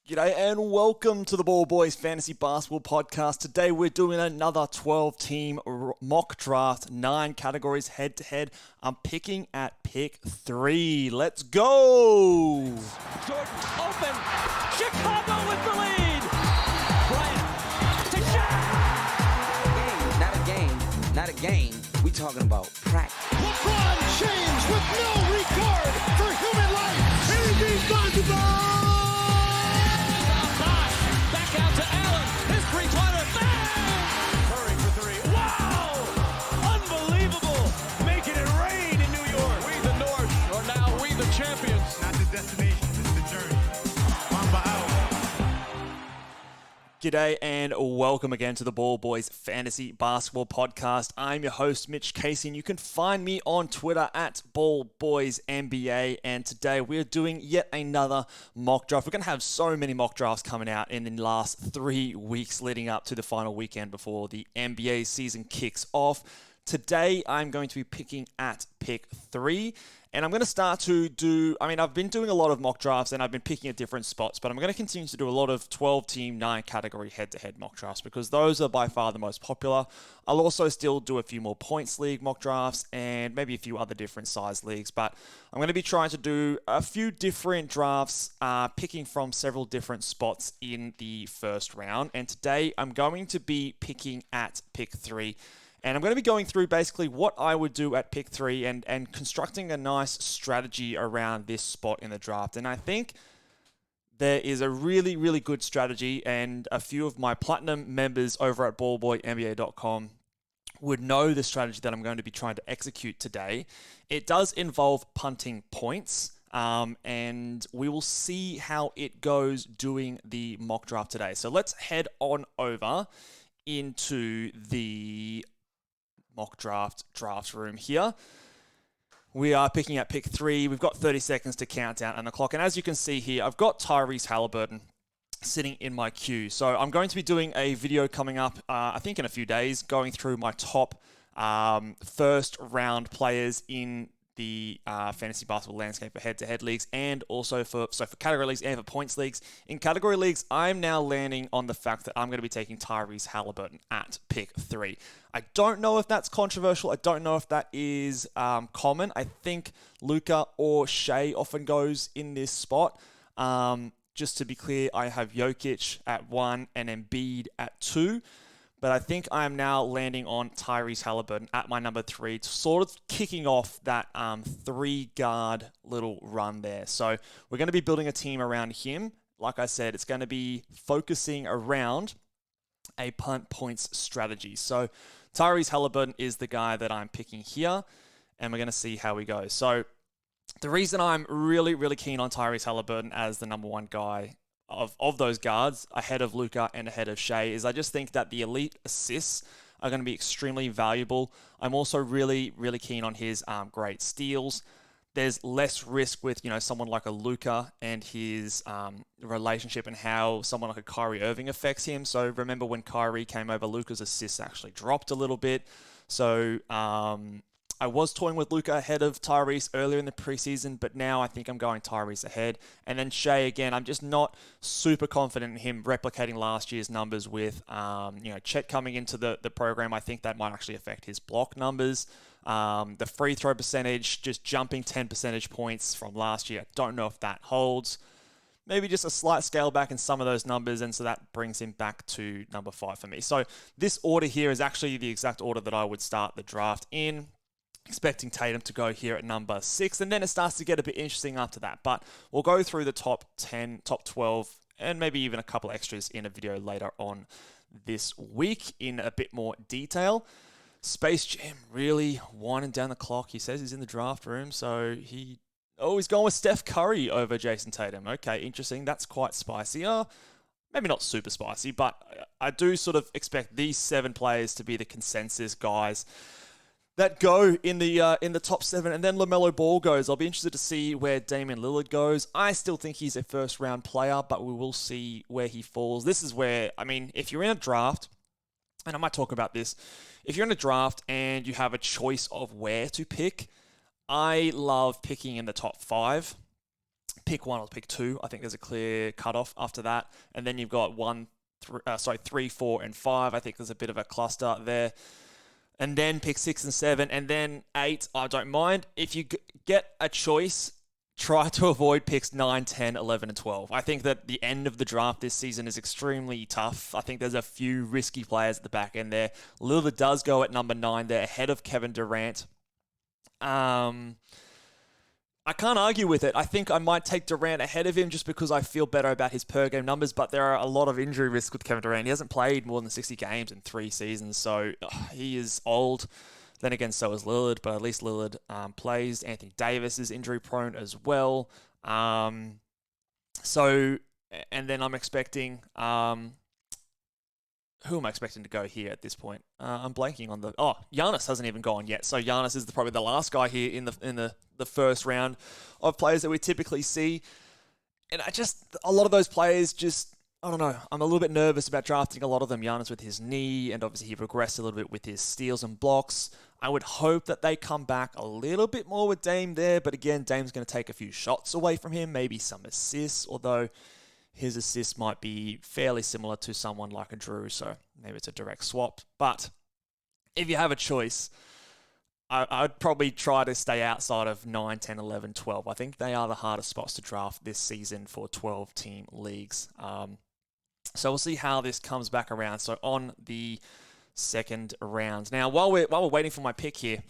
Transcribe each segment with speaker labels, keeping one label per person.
Speaker 1: G'day and welcome to the Ball Boys Fantasy Basketball Podcast. Today we're doing another 12-team mock draft, 9 categories head-to-head. I'm picking at pick 3. Let's go!
Speaker 2: Jordan open. Chicago with the lead. Bryant to shot.
Speaker 3: Not a game. We talking about practice.
Speaker 4: LeBron James with no regard for human life. Irresponsible.
Speaker 2: Back out to Allen. His three-pointer. Bang!
Speaker 4: Curry for 3.
Speaker 2: Wow! Unbelievable.
Speaker 4: Making it rain in New York.
Speaker 2: We the North are now we the champions.
Speaker 4: Not the destination, it's the journey. Mamba out.
Speaker 1: G'day and welcome again to the Ball Boys Fantasy Basketball Podcast. I'm your host, Mitch Casey, and you can find me on Twitter at BallBoysNBA. And today we're doing yet another mock draft. We're going to have so many mock drafts coming out in the last 3 weeks leading up to the final weekend before the NBA season kicks off. Today, I'm going to be picking at pick 3, and I'm going to start to do, I've been doing a lot of mock drafts, and I've been picking at different spots, but I'm going to continue to do a lot of 12-team, 9-category head-to-head mock drafts, because those are by far the most popular. I'll also still do a few more points league mock drafts, and maybe a few other different size leagues, but I'm going to be trying to do a few different drafts, picking from several different spots in the first round, and today I'm going to be picking at pick 3. And I'm going to be going through basically what I would do at pick 3 and constructing a nice strategy around this spot in the draft. And I think there is a really, really good strategy, and a few of my platinum members over at ballboynba.com would know the strategy that I'm going to be trying to execute today. It does involve punting points, and we will see how it goes doing the mock draft today. So let's head on over into the mock draft room here. We are picking at pick 3. We've got 30 seconds to count down on the clock. And as you can see here, I've got Tyrese Haliburton sitting in my queue. So I'm going to be doing a video coming up, I think in a few days, going through my top first round players in the fantasy basketball landscape for head-to-head leagues, and also for category leagues and for points leagues. In category leagues, I'm now landing on the fact that I'm going to be taking Tyrese Haliburton at pick 3. I don't know if that's controversial. I don't know if that is common. I think Luka or Shea often goes in this spot. Just to be clear, I have Jokic at 1 and Embiid at 2. But I think I am now landing on Tyrese Haliburton at my number 3, sort of kicking off that 3-guard little run there. So we're going to be building a team around him. Like I said, it's going to be focusing around a punt points strategy. So Tyrese Haliburton is the guy that I'm picking here, and we're going to see how we go. So the reason I'm really, really keen on Tyrese Haliburton as the number 1 guy of those guards ahead of Luka and ahead of Shea is I just think that the elite assists are going to be extremely valuable. I'm also really, really keen on his great steals. There's less risk with, someone like a Luka and his relationship and how someone like a Kyrie Irving affects him. So remember when Kyrie came over, Luka's assists actually dropped a little bit. So I was toying with Luka ahead of Tyrese earlier in the preseason, but now I think I'm going Tyrese ahead. And then Shea, again, I'm just not super confident in him replicating last year's numbers with, Chet coming into the program. I think that might actually affect his block numbers. The free throw percentage, just jumping 10 percentage points from last year. I don't know if that holds. Maybe just a slight scale back in some of those numbers, and so that brings him back to number 5 for me. So this order here is actually the exact order that I would start the draft in. Expecting Tatum to go here at number 6, and then it starts to get a bit interesting after that. But we'll go through the top 10, top 12, and maybe even a couple extras in a video later on this week in a bit more detail. Space Jam really winding down the clock. He says he's in the draft room, so he's going with Steph Curry over Jason Tatum. Okay, interesting. That's quite spicy. Maybe not super spicy, but I do sort of expect these 7 players to be the consensus guys that go in the top 7, and then LaMelo Ball goes. I'll be interested to see where Damian Lillard goes. I still think he's a first-round player, but we will see where he falls. This is where, if you're in a draft, and I might talk about this, if you're in a draft and you have a choice of where to pick, I love picking in the top 5. pick 1 or pick 2. I think there's a clear cutoff after that. And then you've got 3, 4, and 5. I think there's a bit of a cluster there. And then pick 6 and 7. And then 8, I don't mind. If you get a choice, try to avoid picks 9, 10, 11, and 12. I think that the end of the draft this season is extremely tough. I think there's a few risky players at the back end there. Lillard does go at number 9 there, ahead of Kevin Durant. I can't argue with it. I think I might take Durant ahead of him just because I feel better about his per-game numbers, but there are a lot of injury risks with Kevin Durant. He hasn't played more than 60 games in 3 seasons, so he is old. Then again, so is Lillard, but at least Lillard plays. Anthony Davis is injury-prone as well. And then I'm expecting... who am I expecting to go here at this point? I'm blanking on Giannis hasn't even gone yet. So Giannis is probably the last guy here in the first round of players that we typically see. And a lot of those players I don't know. I'm a little bit nervous about drafting a lot of them. Giannis with his knee, and obviously he regressed a little bit with his steals and blocks. I would hope that they come back a little bit more with Dame there. But again, Dame's going to take a few shots away from him, maybe some assists, although his assists might be fairly similar to someone like a Drew, so maybe it's a direct swap. But if you have a choice, I'd probably try to stay outside of 9, 10, 11, 12. I think they are the hardest spots to draft this season for 12-team leagues. So we'll see how this comes back around. So on the second round. Now, while we're waiting for my pick here,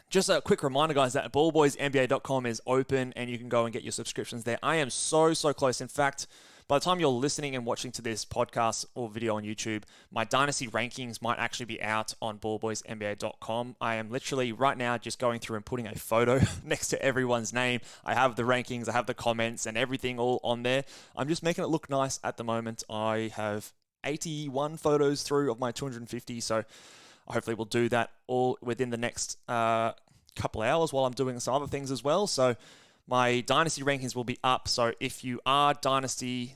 Speaker 1: just a quick reminder, guys, that ballboysnba.com is open and you can go and get your subscriptions there. I am so close. In fact, by the time you're listening and watching to this podcast or video on YouTube, my Dynasty rankings might actually be out on ballboysnba.com. I am literally right now just going through and putting a photo next to everyone's name. I have the rankings, I have the comments and everything all on there. I'm just making it look nice at the moment. I have 81 photos through of my 250, so hopefully we'll do that all within the next couple hours while I'm doing some other things as well. So my Dynasty rankings will be up. So if you are a Dynasty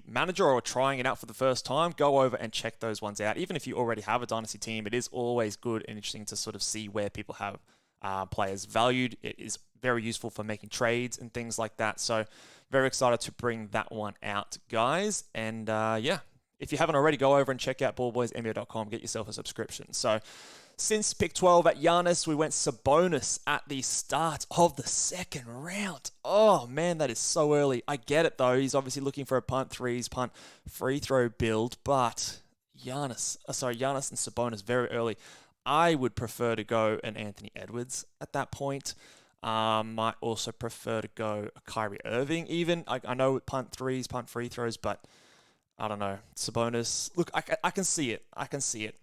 Speaker 1: manager or trying it out for the first time, go over and check those ones out. Even if you already have a Dynasty team, it is always good and interesting to sort of see where people have players valued. It is very useful for making trades and things like that. So very excited to bring that one out, guys. And if you haven't already, go over and check out ballboysnba.com. Get yourself a subscription. So since pick 12 at Giannis, we went Sabonis at the start of the second round. Oh, man, that is so early. I get it, though. He's obviously looking for a punt threes, punt free throw build. But Giannis and Sabonis very early. I would prefer to go an Anthony Edwards at that point. Might also prefer to go a Kyrie Irving even. I know punt threes, punt free throws, but I don't know. Sabonis, look, I can see it. I can see it.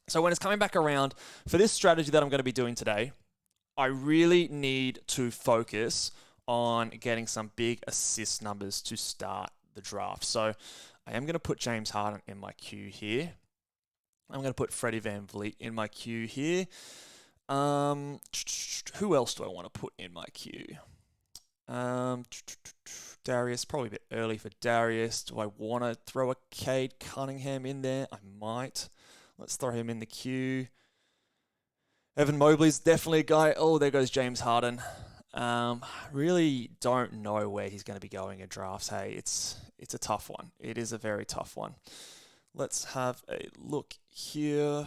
Speaker 1: So when it's coming back around, for this strategy that I'm going to be doing today, I really need to focus on getting some big assist numbers to start the draft. So I am going to put James Harden in my queue here. I'm going to put Freddie VanVleet in my queue here. Who else do I want to put in my queue? Darius, probably a bit early for Darius. Do I want to throw a Cade Cunningham in there? I might. Let's throw him in the queue. Evan Mobley's definitely a guy. Oh, there goes James Harden. Really don't know where he's going to be going in drafts. Hey, it's a tough one. It is a very tough one. Let's have a look here.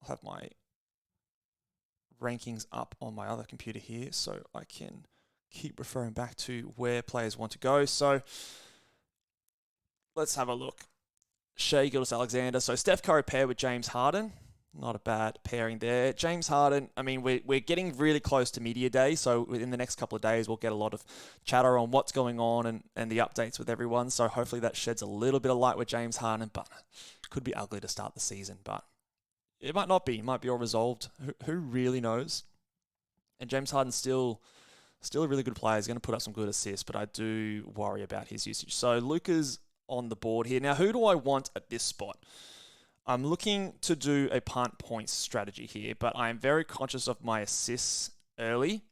Speaker 1: I'll have my rankings up on my other computer here so I can keep referring back to where players want to go. So let's have a look. Shai Gilgeous-Alexander. So Steph Curry paired with James Harden. Not a bad pairing there. James Harden, I mean, we're getting really close to media day. So within the next couple of days, we'll get a lot of chatter on what's going on and the updates with everyone. So hopefully that sheds a little bit of light with James Harden, but it could be ugly to start the season. But it might not be. It might be all resolved. Who really knows? And James Harden's still a really good player. He's going to put up some good assists, but I do worry about his usage. So Luka's on the board here. Now, who do I want at this spot? I'm looking to do a punt points strategy here, but I am very conscious of my assists early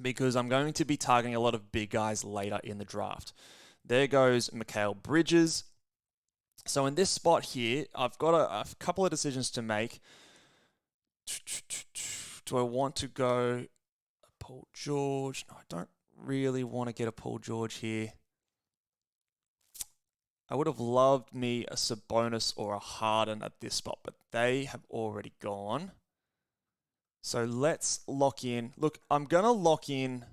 Speaker 1: because I'm going to be targeting a lot of big guys later in the draft. There goes Mikal Bridges. So in this spot here, I've got a couple of decisions to make. Do I want to go Paul George? No, I don't really want to get a Paul George here. I would have loved me a Sabonis or a Harden at this spot, but they have already gone. So let's lock in. Look, I'm going to lock in.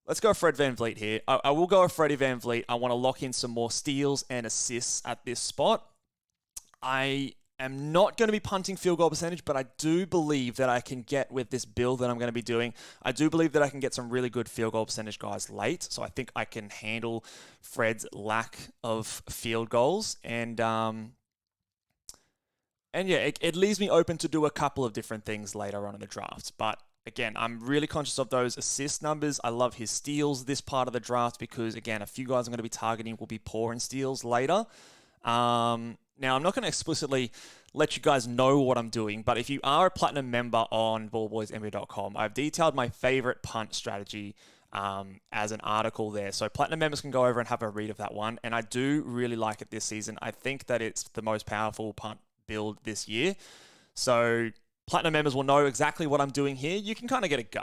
Speaker 1: Let's go Fred VanVleet here. I will go with Freddie VanVleet. I want to lock in some more steals and assists at this spot. I am not going to be punting field goal percentage, but I do believe that I can get with this build that I'm going to be doing. I do believe that I can get some really good field goal percentage guys late. So I think I can handle Fred's lack of field goals. And yeah, it leaves me open to do a couple of different things later on in the draft. But again, I'm really conscious of those assist numbers. I love his steals this part of the draft because, again, a few guys I'm going to be targeting will be poor in steals later. Now, I'm not going to explicitly let you guys know what I'm doing, but if you are a Platinum member on ballboysnba.com, I've detailed my favorite punt strategy as an article there. So Platinum members can go over and have a read of that one, and I do really like it this season. I think that it's the most powerful punt build this year. So Platinum members will know exactly what I'm doing here. You can kind of get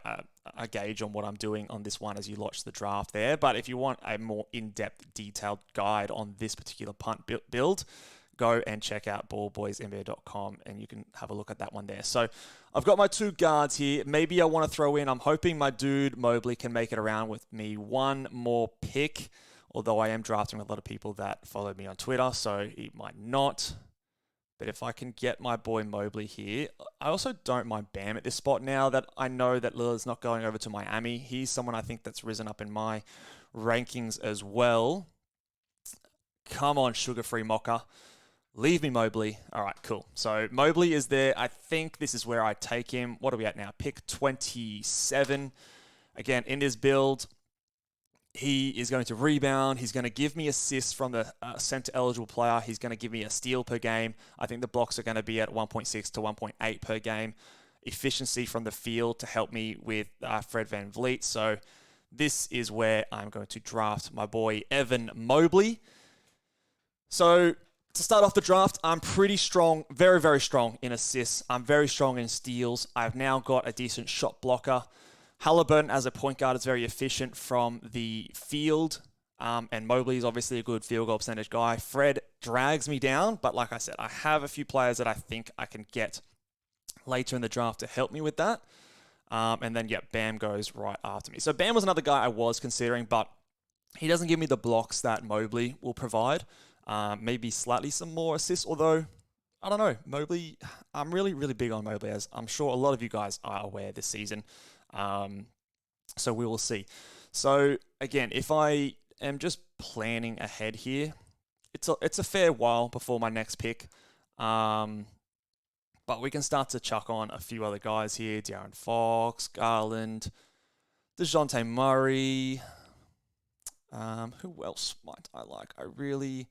Speaker 1: a gauge on what I'm doing on this one as you watch the draft there. But if you want a more in-depth, detailed guide on this particular punt build, go and check out ballboysnba.com and you can have a look at that one there. So I've got my two guards here. Maybe I want to throw in, I'm hoping my dude Mobley can make it around with me one more pick, although I am drafting with a lot of people that followed me on Twitter, so he might not. But if I can get my boy Mobley here, I also don't mind Bam at this spot now that I know that Lillard's not going over to Miami. He's someone I think that's risen up in my rankings as well. Come on, sugar-free mocha. Leave me Mobley. All right, cool. So Mobley is there. I think this is where I take him. What are we at now? Pick 27. Again, in this build, he is going to rebound. He's going to give me assists from the center-eligible player. He's going to give me a steal per game. I think the blocks are going to be at 1.6 to 1.8 per game. Efficiency from the field to help me with Fred VanVleet. So this is where I'm going to draft my boy Evan Mobley. So to start off the draft, I'm pretty strong, very, very strong in assists. I'm very strong in steals. I've now got a decent shot blocker. Haliburton as a point guard is very efficient from the field, and Mobley is obviously a good field goal percentage guy. Fred drags me down, but like I said, I have a few players that I think I can get later in the draft to help me with that. And then, yeah, Bam goes right after me. So Bam was another guy I was considering, but he doesn't give me the blocks that Mobley will provide. Maybe slightly some more assists, although, I don't know, Mobley, I'm really, really big on Mobley, as I'm sure a lot of you guys are aware this season. So we will see. So again, if I am just planning ahead here, it's a fair while before my next pick. But we can start to chuck on a few other guys here. De'Aaron Fox, Garland, DeJounte Murray. Who else might I like? I really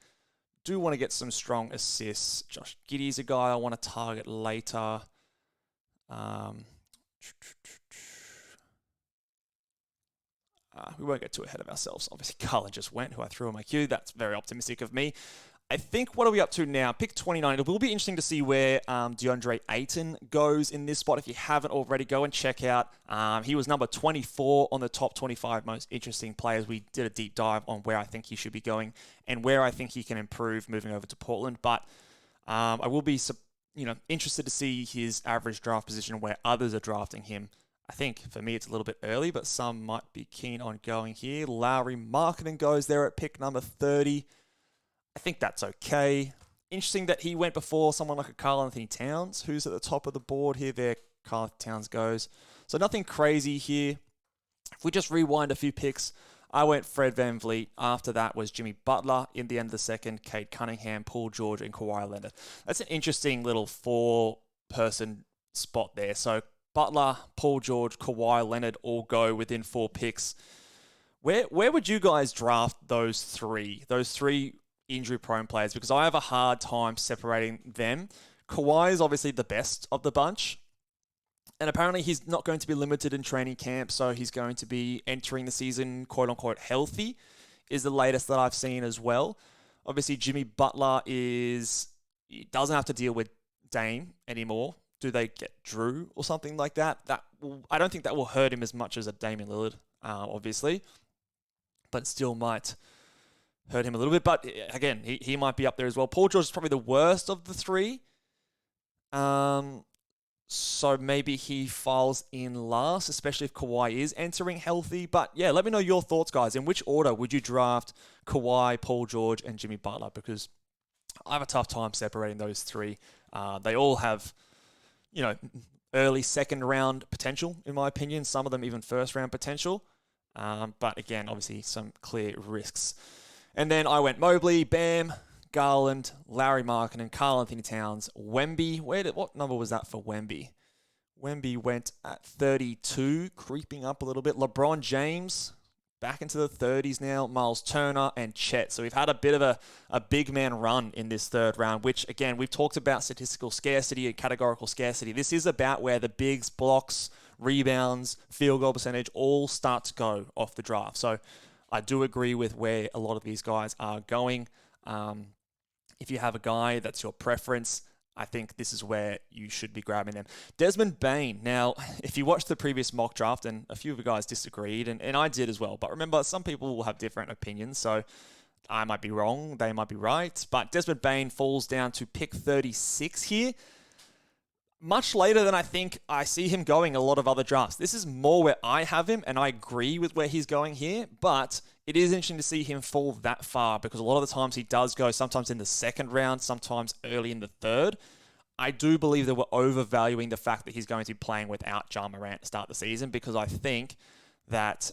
Speaker 1: do want to get some strong assists. Josh Giddey's a guy I want to target later. We won't get too ahead of ourselves. Obviously, Garland just went, who I threw in my queue. That's very optimistic of me. I think, what are we up to now? Pick 29. It will be interesting to see where DeAndre Ayton goes in this spot. If you haven't already, go and check out. He was number 24 on the top 25 most interesting players. We did a deep dive on where I think he should be going and where I think he can improve moving over to Portland. But I will be interested to see his average draft position where others are drafting him. I think, for me, it's a little bit early, but some might be keen on going here. Lowry Marketing goes there at pick number 30. I think that's okay. Interesting that he went before someone like a Karl Anthony Towns, who's at the top of the board here. There, Karl Anthony Towns goes. So nothing crazy here. If we just rewind a few picks, I went Fred VanVleet. After that was Jimmy Butler in the end of the second, Cade Cunningham, Paul George, and Kawhi Leonard. That's an interesting little four-person spot there. So Butler, Paul George, Kawhi Leonard all go within 4 picks. Where would you guys draft those three? Those three injury-prone players, because I have a hard time separating them. Kawhi is obviously the best of the bunch, and apparently he's not going to be limited in training camp, so he's going to be entering the season, quote-unquote, healthy, is the latest that I've seen as well. Obviously, Jimmy Butler he doesn't have to deal with Dame anymore. do they get Drew or something like that? I don't think that will hurt him as much as a Damian Lillard, obviously, but still might hurt him a little bit. But again, he might be up there as well. Paul George is probably the worst of the three. So maybe he files in last, especially if Kawhi is entering healthy. But yeah, let me know your thoughts, guys. In which order would you draft Kawhi, Paul George, and Jimmy Butler? Because I have a tough time separating those three. They all have, early second round potential, in my opinion. Some of them even first round potential. But again, obviously some clear risks. And then I went Mobley, Bam, Garland, Larry Markkinen, Karl Anthony Towns, Wemby. What number was that for Wemby? Wemby went at 32, creeping up a little bit. LeBron James, back into the 30s now. Miles Turner and Chet. So we've had a bit of a big man run in this third round, which, again, we've talked about statistical scarcity and categorical scarcity. This is about where the bigs, blocks, rebounds, field goal percentage all start to go off the draft. So I do agree with where a lot of these guys are going. If you have a guy that's your preference, I think this is where you should be grabbing them. Desmond Bane. Now, if you watched the previous mock draft, and a few of you guys disagreed, and I did as well, but remember, some people will have different opinions, so I might be wrong, they might be right, but Desmond Bane falls down to pick 36 here. Much later than I think I see him going a lot of other drafts. This is more where I have him, and I agree with where he's going here, but it is interesting to see him fall that far because a lot of the times he does go sometimes in the second round, sometimes early in the third. I do believe that we're overvaluing the fact that he's going to be playing without Ja Morant to start the season because I think that,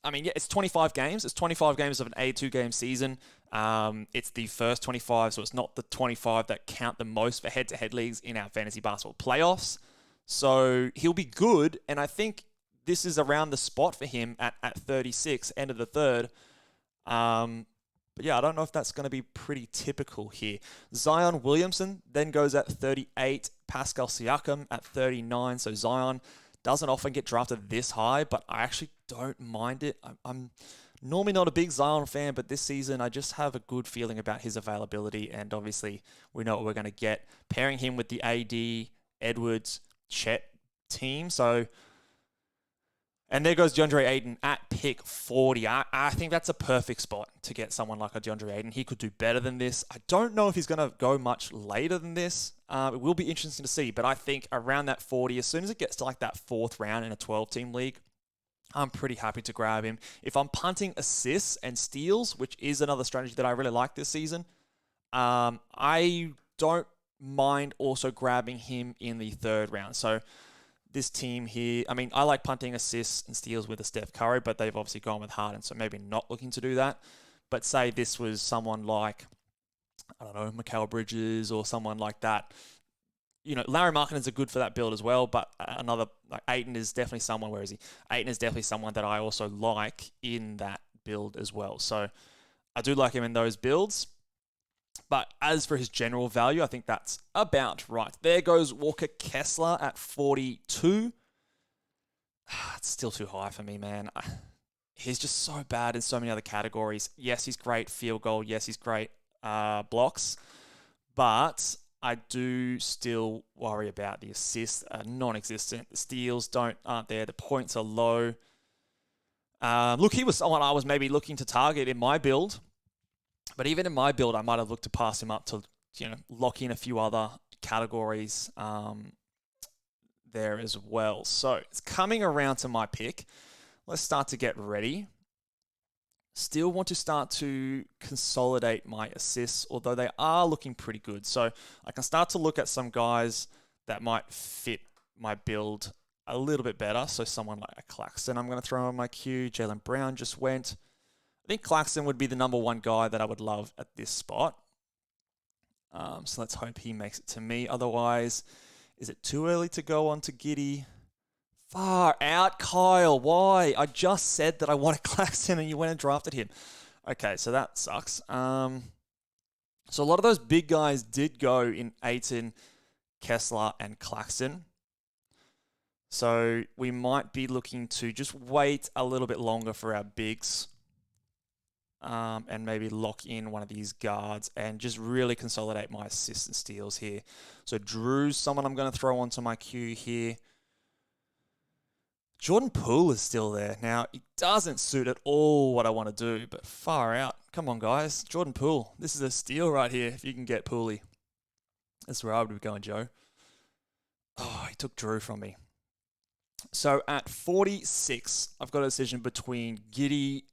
Speaker 1: it's 25 games. It's 25 games of an 82-game season. It's the first 25, so it's not the 25 that count the most for head-to-head leagues in our fantasy basketball playoffs. So he'll be good, and I think this is around the spot for him at 36, end of the third. But yeah, I don't know if that's going to be pretty typical here. Zion Williamson then goes at 38, Pascal Siakam at 39. So Zion doesn't often get drafted this high, but I actually don't mind it. I'm normally not a big Zion fan, but this season I just have a good feeling about his availability, and obviously we know what we're going to get. Pairing him with the AD, Edwards, Chet team, so... And there goes DeAndre Ayton at pick 40. I think that's a perfect spot to get someone like a DeAndre Ayton. He could do better than this. I don't know if he's going to go much later than this. It will be interesting to see, but I think around that 40, as soon as it gets to like that fourth round in a 12-team league, I'm pretty happy to grab him. If I'm punting assists and steals, which is another strategy that I really like this season, I don't mind also grabbing him in the third round. So this team here, I like punting assists and steals with a Steph Curry, but they've obviously gone with Harden, so maybe not looking to do that. But say this was someone like, I don't know, Mikal Bridges or someone like that. Larry Markkinen's are good for that build as well, but Ayton is definitely someone, where is he? Ayton is definitely someone that I also like in that build as well. So I do like him in those builds. But as for his general value, I think that's about right. There goes Walker Kessler at 42. It's still too high for me, man. He's just so bad in so many other categories. Yes, he's great field goal. Yes, he's great blocks. But I do still worry about the assists are non-existent. The steals aren't there. The points are low. Look, he was someone I was maybe looking to target in my build. But even in my build, I might have looked to pass him up to, lock in a few other categories there as well. So it's coming around to my pick. Let's start to get ready. Still want to start to consolidate my assists, although they are looking pretty good. So I can start to look at some guys that might fit my build a little bit better. So someone like a Claxton, I'm going to throw on my queue. Jaylen Brown just went. I think Claxton would be the number one guy that I would love at this spot. So let's hope he makes it to me. Otherwise, is it too early to go on to Giddey? Far out, Kyle. Why? I just said that I wanted Claxton and you went and drafted him. Okay, so that sucks. So a lot of those big guys did go in Ayton, Kessler, and Claxton. So we might be looking to just wait a little bit longer for our bigs. and maybe lock in one of these guards and just really consolidate my assists and steals here. So Drew's someone I'm going to throw onto my queue here. Jordan Poole is still there. Now, it doesn't suit at all what I want to do, but far out. Come on, guys. Jordan Poole. This is a steal right here if you can get Pooley. That's where I would be going, Joe. Oh, he took Drew from me. So at 46, I've got a decision between Giddey.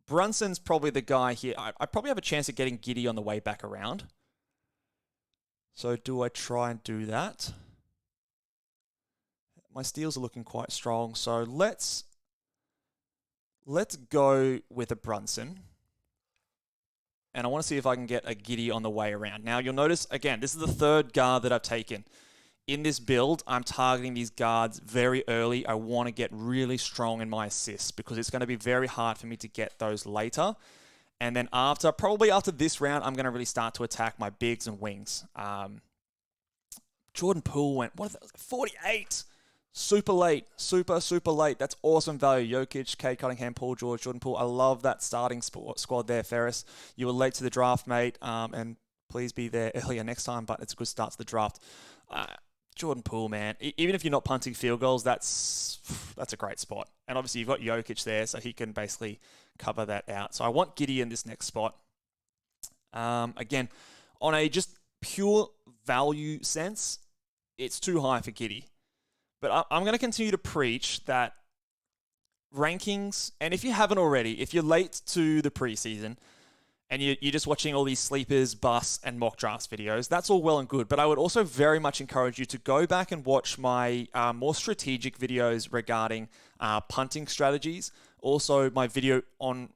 Speaker 1: Brunson's probably the guy here. I probably have a chance of getting Giddey on the way back around. So do I try and do that? My steals are looking quite strong. So let's go with a Brunson. And I want to see if I can get a Giddey on the way around. Now, you'll notice, again, this is the third guard that I've taken. In this build, I'm targeting these guards very early. I want to get really strong in my assists because it's going to be very hard for me to get those later. And then probably after this round, I'm going to really start to attack my bigs and wings. Jordan Poole went, 48. Super late. Super late. That's awesome value. Jokic, Cade Cunningham, Paul George, Jordan Poole. I love that starting squad there, Ferris. You were late to the draft, mate, and please be there earlier next time, but it's a good start to the draft. Jordan Poole, man, even if you're not punting field goals, that's a great spot. And obviously you've got Jokic there, so he can basically cover that out. So I want Giddey in this next spot. Again, on a just pure value sense, it's too high for Giddey. But I'm going to continue to preach that rankings, and if you haven't already, if you're late to the preseason and you're just watching all these sleepers, busts, and mock drafts videos, that's all well and good. But I would also very much encourage you to go back and watch my more strategic videos regarding punting strategies. Also, my video on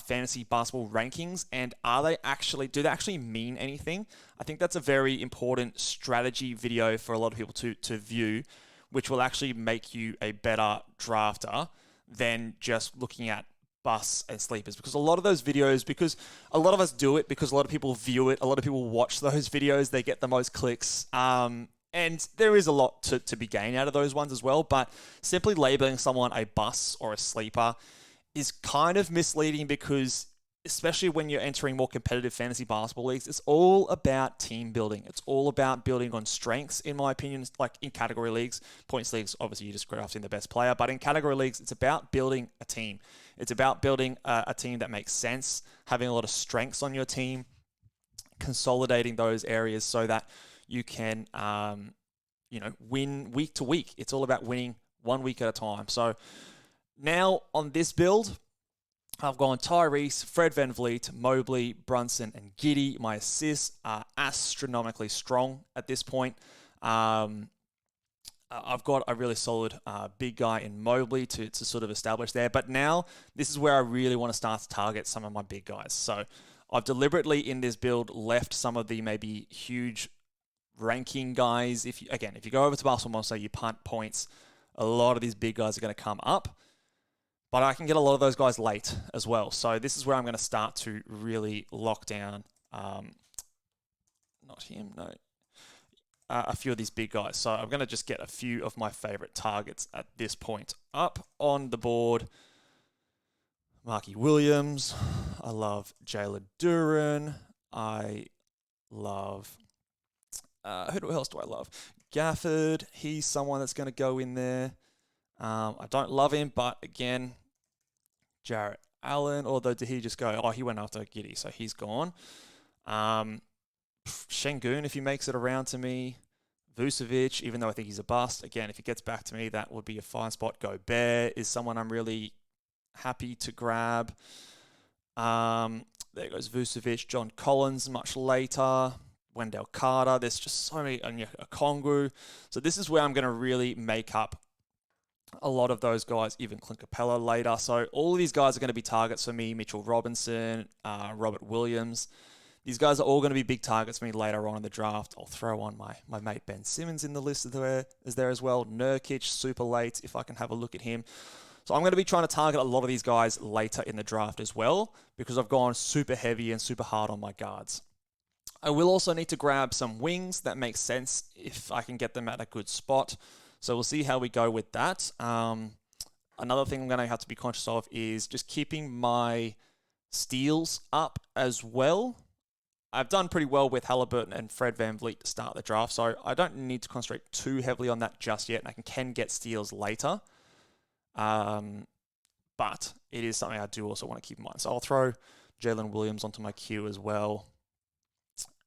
Speaker 1: fantasy basketball rankings, and do they actually mean anything? I think that's a very important strategy video for a lot of people to view, which will actually make you a better drafter than just looking at busts and sleepers. Because a lot of those videos, because a lot of us do it, because a lot of people view it, a lot of people watch those videos, they get the most clicks. And there is a lot to be gained out of those ones as well. But simply labeling someone a bust or a sleeper is kind of misleading because, especially when you're entering more competitive fantasy basketball leagues, it's all about team building. It's all about building on strengths, in my opinion. Like in category leagues, points leagues, obviously you just drafting the best player. But in category leagues, it's about building a team. It's about building a team that makes sense, having a lot of strengths on your team, consolidating those areas so that you can, win week to week. It's all about winning 1 week at a time. So now on this build, I've gone Tyrese, Fred VanVleet, Mobley, Brunson, and Giddey. My assists are astronomically strong at this point. I've got a really solid big guy in Mobley to sort of establish there. But now, this is where I really want to start to target some of my big guys. So I've deliberately, in this build, left some of the maybe huge ranking guys. If you go over to Basketball Monster, you punt points, a lot of these big guys are going to come up. But I can get a lot of those guys late as well. So this is where I'm going to start to really lock down, not him, no, a few of these big guys. So I'm going to just get a few of my favorite targets at this point up on the board. Marky Williams. I love Jalen Duren. I love, who else do I love? Gafford. He's someone that's going to go in there. I don't love him, but again, Jarrett Allen, although did he just go? Oh, he went after Giddey, so he's gone. Şengün, if he makes it around to me. Vucevic, even though I think he's a bust. Again, if he gets back to me, that would be a fine spot. Gobert is someone I'm really happy to grab. There goes Vucevic. John Collins much later. Wendell Carter. There's just so many. Okongwu. So this is where I'm going to really make up a lot of those guys, even Clint Capella later. So all of these guys are going to be targets for me. Mitchell Robinson, Robert Williams. These guys are all going to be big targets for me later on in the draft. I'll throw on my mate Ben Simmons in the list is there as well. Nurkic, super late, if I can have a look at him. So I'm going to be trying to target a lot of these guys later in the draft as well, because I've gone super heavy and super hard on my guards. I will also need to grab some wings. That makes sense if I can get them at a good spot. So we'll see how we go with that. Another thing I'm going to have to be conscious of is just keeping my steals up as well. I've done pretty well with Haliburton and Fred VanVleet to start the draft, so I don't need to concentrate too heavily on that just yet, and I can get steals later. But it is something I do also want to keep in mind. So I'll throw Jalen Williams onto my queue as well.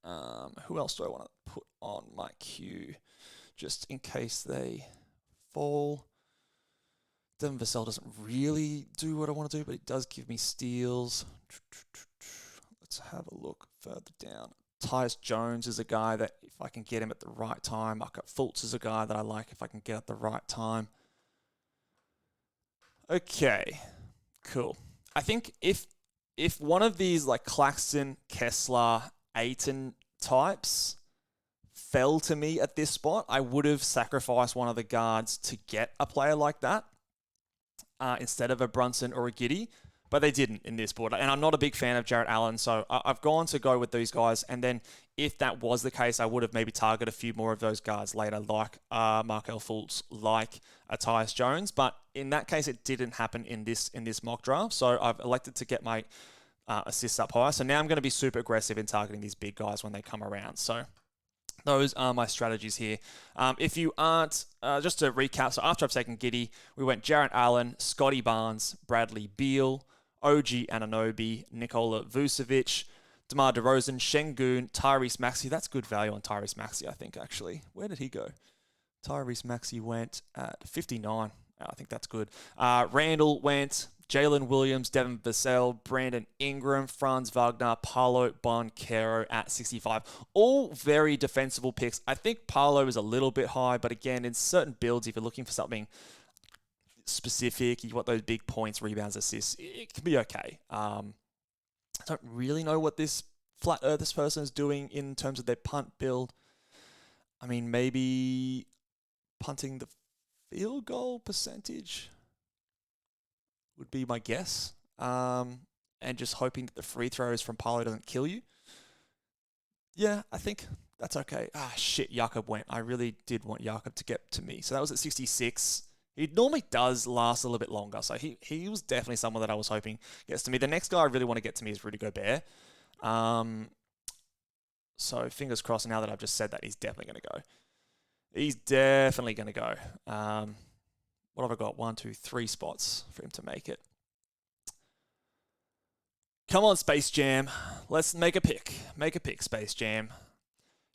Speaker 1: Who else do I want to put on my queue just in case they fall? Devin Vassell doesn't really do what I want to do, but it does give me steals. Let's have a look further down. Tyus Jones is a guy that if I can get him at the right time. Markelle Fultz is a guy that I like if I can get at the right time. Okay, cool. I think if one of these like Claxton, Kessler, Ayton types fell to me at this spot, I would have sacrificed one of the guards to get a player like that instead of a Brunson or a Giddey. But they didn't in this board. And I'm not a big fan of Jarrett Allen, so I've gone to go with these guys. And then if that was the case, I would have maybe targeted a few more of those guards later, like Markelle Fultz, like Tyus Jones. But in that case, it didn't happen in this mock draft. So I've elected to get my assists up higher. So now I'm going to be super aggressive in targeting these big guys when they come around. So those are my strategies here. If you aren't, just to recap, so after I've taken Giddey, we went Jarrett Allen, Scotty Barnes, Bradley Beal, OG Anunoby, Nikola Vucevic, DeMar DeRozan, Şengün, Tyrese Maxey. That's good value on Tyrese Maxey, I think, actually. Where did he go? Tyrese Maxey went at 59. I think that's good. Randall went, Jalen Williams, Devin Vassell, Brandon Ingram, Franz Wagner, Paolo Banchero at 65. All very defensible picks. I think Paolo is a little bit high, but again, in certain builds, if you're looking for something specific, you want those big points, rebounds, assists, it can be okay. I don't really know what this flat earthers person is doing in terms of their punt build. I mean, maybe punting the field goal percentage would be my guess. And just hoping that the free throws from Paolo doesn't kill you. Yeah, I think that's okay. Shit, Jakob went. I really did want Jakob to get to me. So that was at 66. He normally does last a little bit longer, so he was definitely someone that I was hoping gets to me. The next guy I really want to get to me is Rudy Gobert. So fingers crossed now that I've just said that, he's definitely going to go. He's definitely going to go. What have I got? 1, 2, 3 spots for him to make it. Come on, Space Jam. Let's make a pick. Make a pick, Space Jam.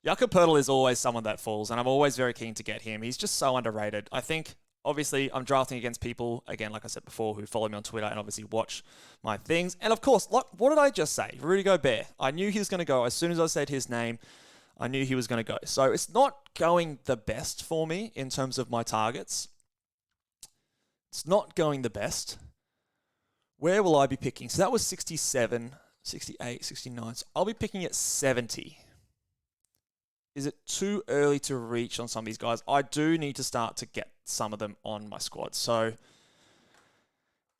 Speaker 1: Jakob Poeltl is always someone that falls, and I'm always very keen to get him. He's just so underrated. I think, obviously, I'm drafting against people, again, like I said before, who follow me on Twitter and obviously watch my things. And of course, what did I just say? Rudy Gobert. I knew he was going to go. As soon as I said his name, I knew he was going to go. So it's not going the best for me in terms of my targets. It's not going the best. Where will I be picking? So that was 67, 68, 69. So I'll be picking at 70. Is it too early to reach on some of these guys? I do need to start to get some of them on my squad. So,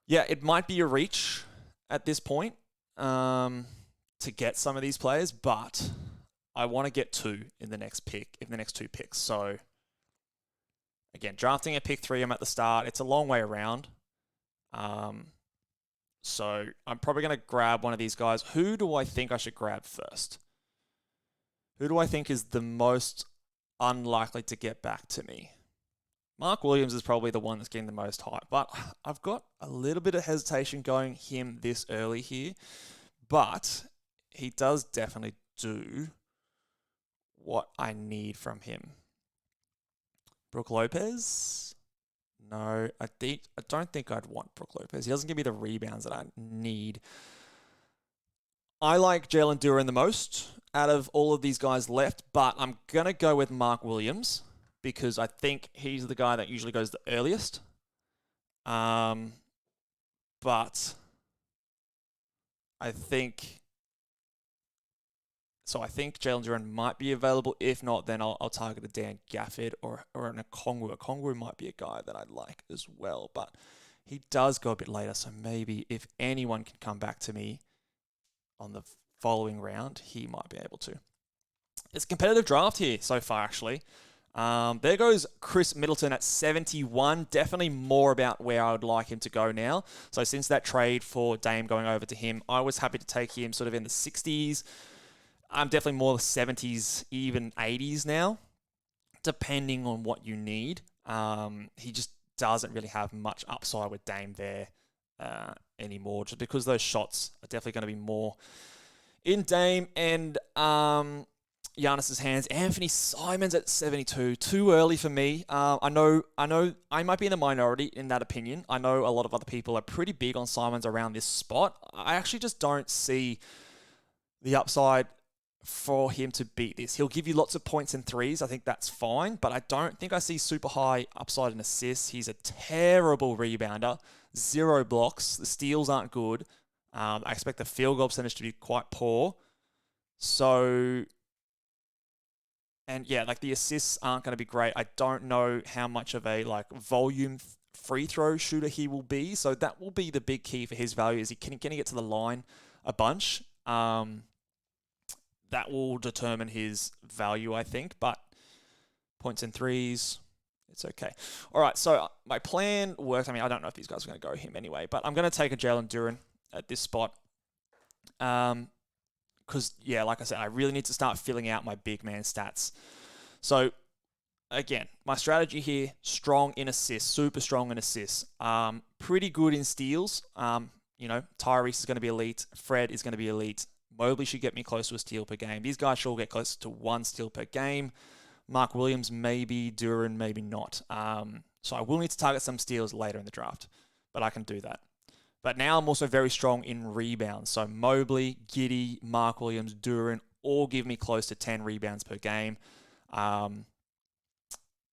Speaker 1: yeah, it might be a reach at this point to get some of these players, but I want to get 2 in the next pick, in the next 2 picks. So, again, drafting at pick 3, I'm at the start. It's a long way around. So, I'm probably going to grab one of these guys. Who do I think I should grab first? Who do I think is the most unlikely to get back to me? Mark Williams is probably the one that's getting the most hype, but I've got a little bit of hesitation going him this early here, but he does definitely do what I need from him. Brook Lopez? No, I don't think I'd want Brook Lopez. He doesn't give me the rebounds that I need. I like Jalen Duren the most out of all of these guys left, but I'm going to go with Mark Williams because I think he's the guy that usually goes the earliest. But I think Jalen Duren might be available. If not, then I'll target a Dan Gafford or an Okongwu. Okongwu might be a guy that I'd like as well, but he does go a bit later, so maybe if anyone can come back to me on the following round, he might be able to. It's a competitive draft here so far, actually. There goes Chris Middleton at 71. Definitely more about where I would like him to go now. So since that trade for Dame going over to him, I was happy to take him sort of in the 60s. I'm definitely more the 70s, even 80s now, depending on what you need. He just doesn't really have much upside with Dame there anymore, just because those shots are definitely going to be more in Dame and Giannis's hands. Anthony Simons at 72, too early for me. I know I might be in the minority in that opinion. I know a lot of other people are pretty big on Simons around this spot. I actually just don't see the upside for him to beat this. He'll give you lots of points and threes. I think that's fine, but I don't think I see super high upside in assists. He's a terrible rebounder, 0 blocks. The steals aren't good. I expect the field goal percentage to be quite poor. So, and yeah, like the assists aren't going to be great. I don't know how much of a like volume free throw shooter he will be. So that will be the big key for his value. Is he can he get to the line a bunch? That will determine his value, I think. But points and threes, it's okay. All right, so my plan worked. I mean, I don't know if these guys are going to go him anyway, but I'm going to take a Jalen Duren at this spot. Because, yeah, like I said, I really need to start filling out my big man stats. So, again, my strategy here, strong in assists, super strong in assists. Pretty good in steals. Tyrese is going to be elite. Fred is going to be elite. Mobley should get me close to a steal per game. These guys should all get close to 1 steal per game. Mark Williams, maybe. Duren, maybe not. So I will need to target some steals later in the draft, but I can do that. But now I'm also very strong in rebounds. So Mobley, Giddey, Mark Williams, Duren all give me close to 10 rebounds per game.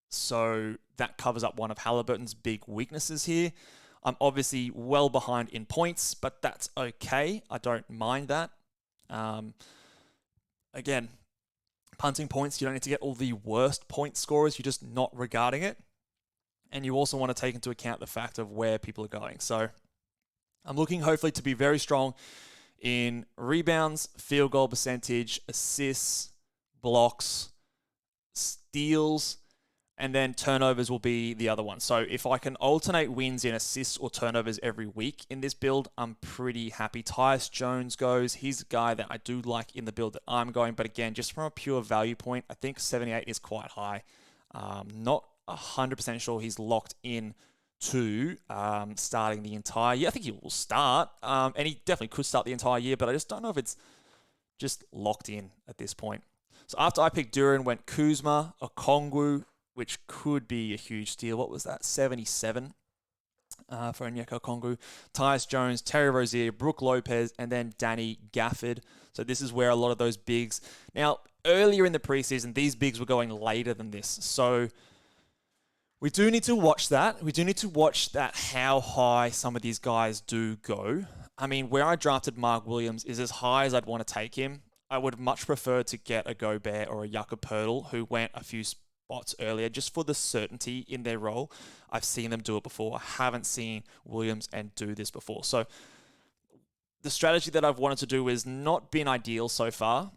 Speaker 1: So that covers up one of Haliburton's big weaknesses here. I'm obviously well behind in points, but that's okay. I don't mind that. Again, punting points, you don't need to get all the worst point scorers. You're just not regarding it. And you also want to take into account the fact of where people are going. So I'm looking hopefully to be very strong in rebounds, field goal percentage, assists, blocks, steals, and then turnovers will be the other one. So if I can alternate wins in assists or turnovers every week in this build, I'm pretty happy. Tyus Jones goes. He's a guy that I do like in the build that I'm going. But again, just from a pure value point, I think 78 is quite high. Not 100% sure he's locked in to starting the entire year. I think he will start. And he definitely could start the entire year. But I just don't know if it's just locked in at this point. So after I picked Duren, went Kuzma, Okongwu, which could be a huge steal. What was that? 77 for Onyeka Okongwu. Tyus Jones, Terry Rozier, Brook Lopez, and then Danny Gafford. So this is where a lot of those bigs... Now, earlier in the preseason, these bigs were going later than this. So we do need to watch that. We do need to watch that how high some of these guys do go. I mean, where I drafted Mark Williams is as high as I'd want to take him. I would much prefer to get a Gobert or a Jakob Poeltl, who went a few spots earlier, just for the certainty in their role. I've seen them do it before. I haven't seen Williams and do this before. So the strategy that I've wanted to do has not been ideal so far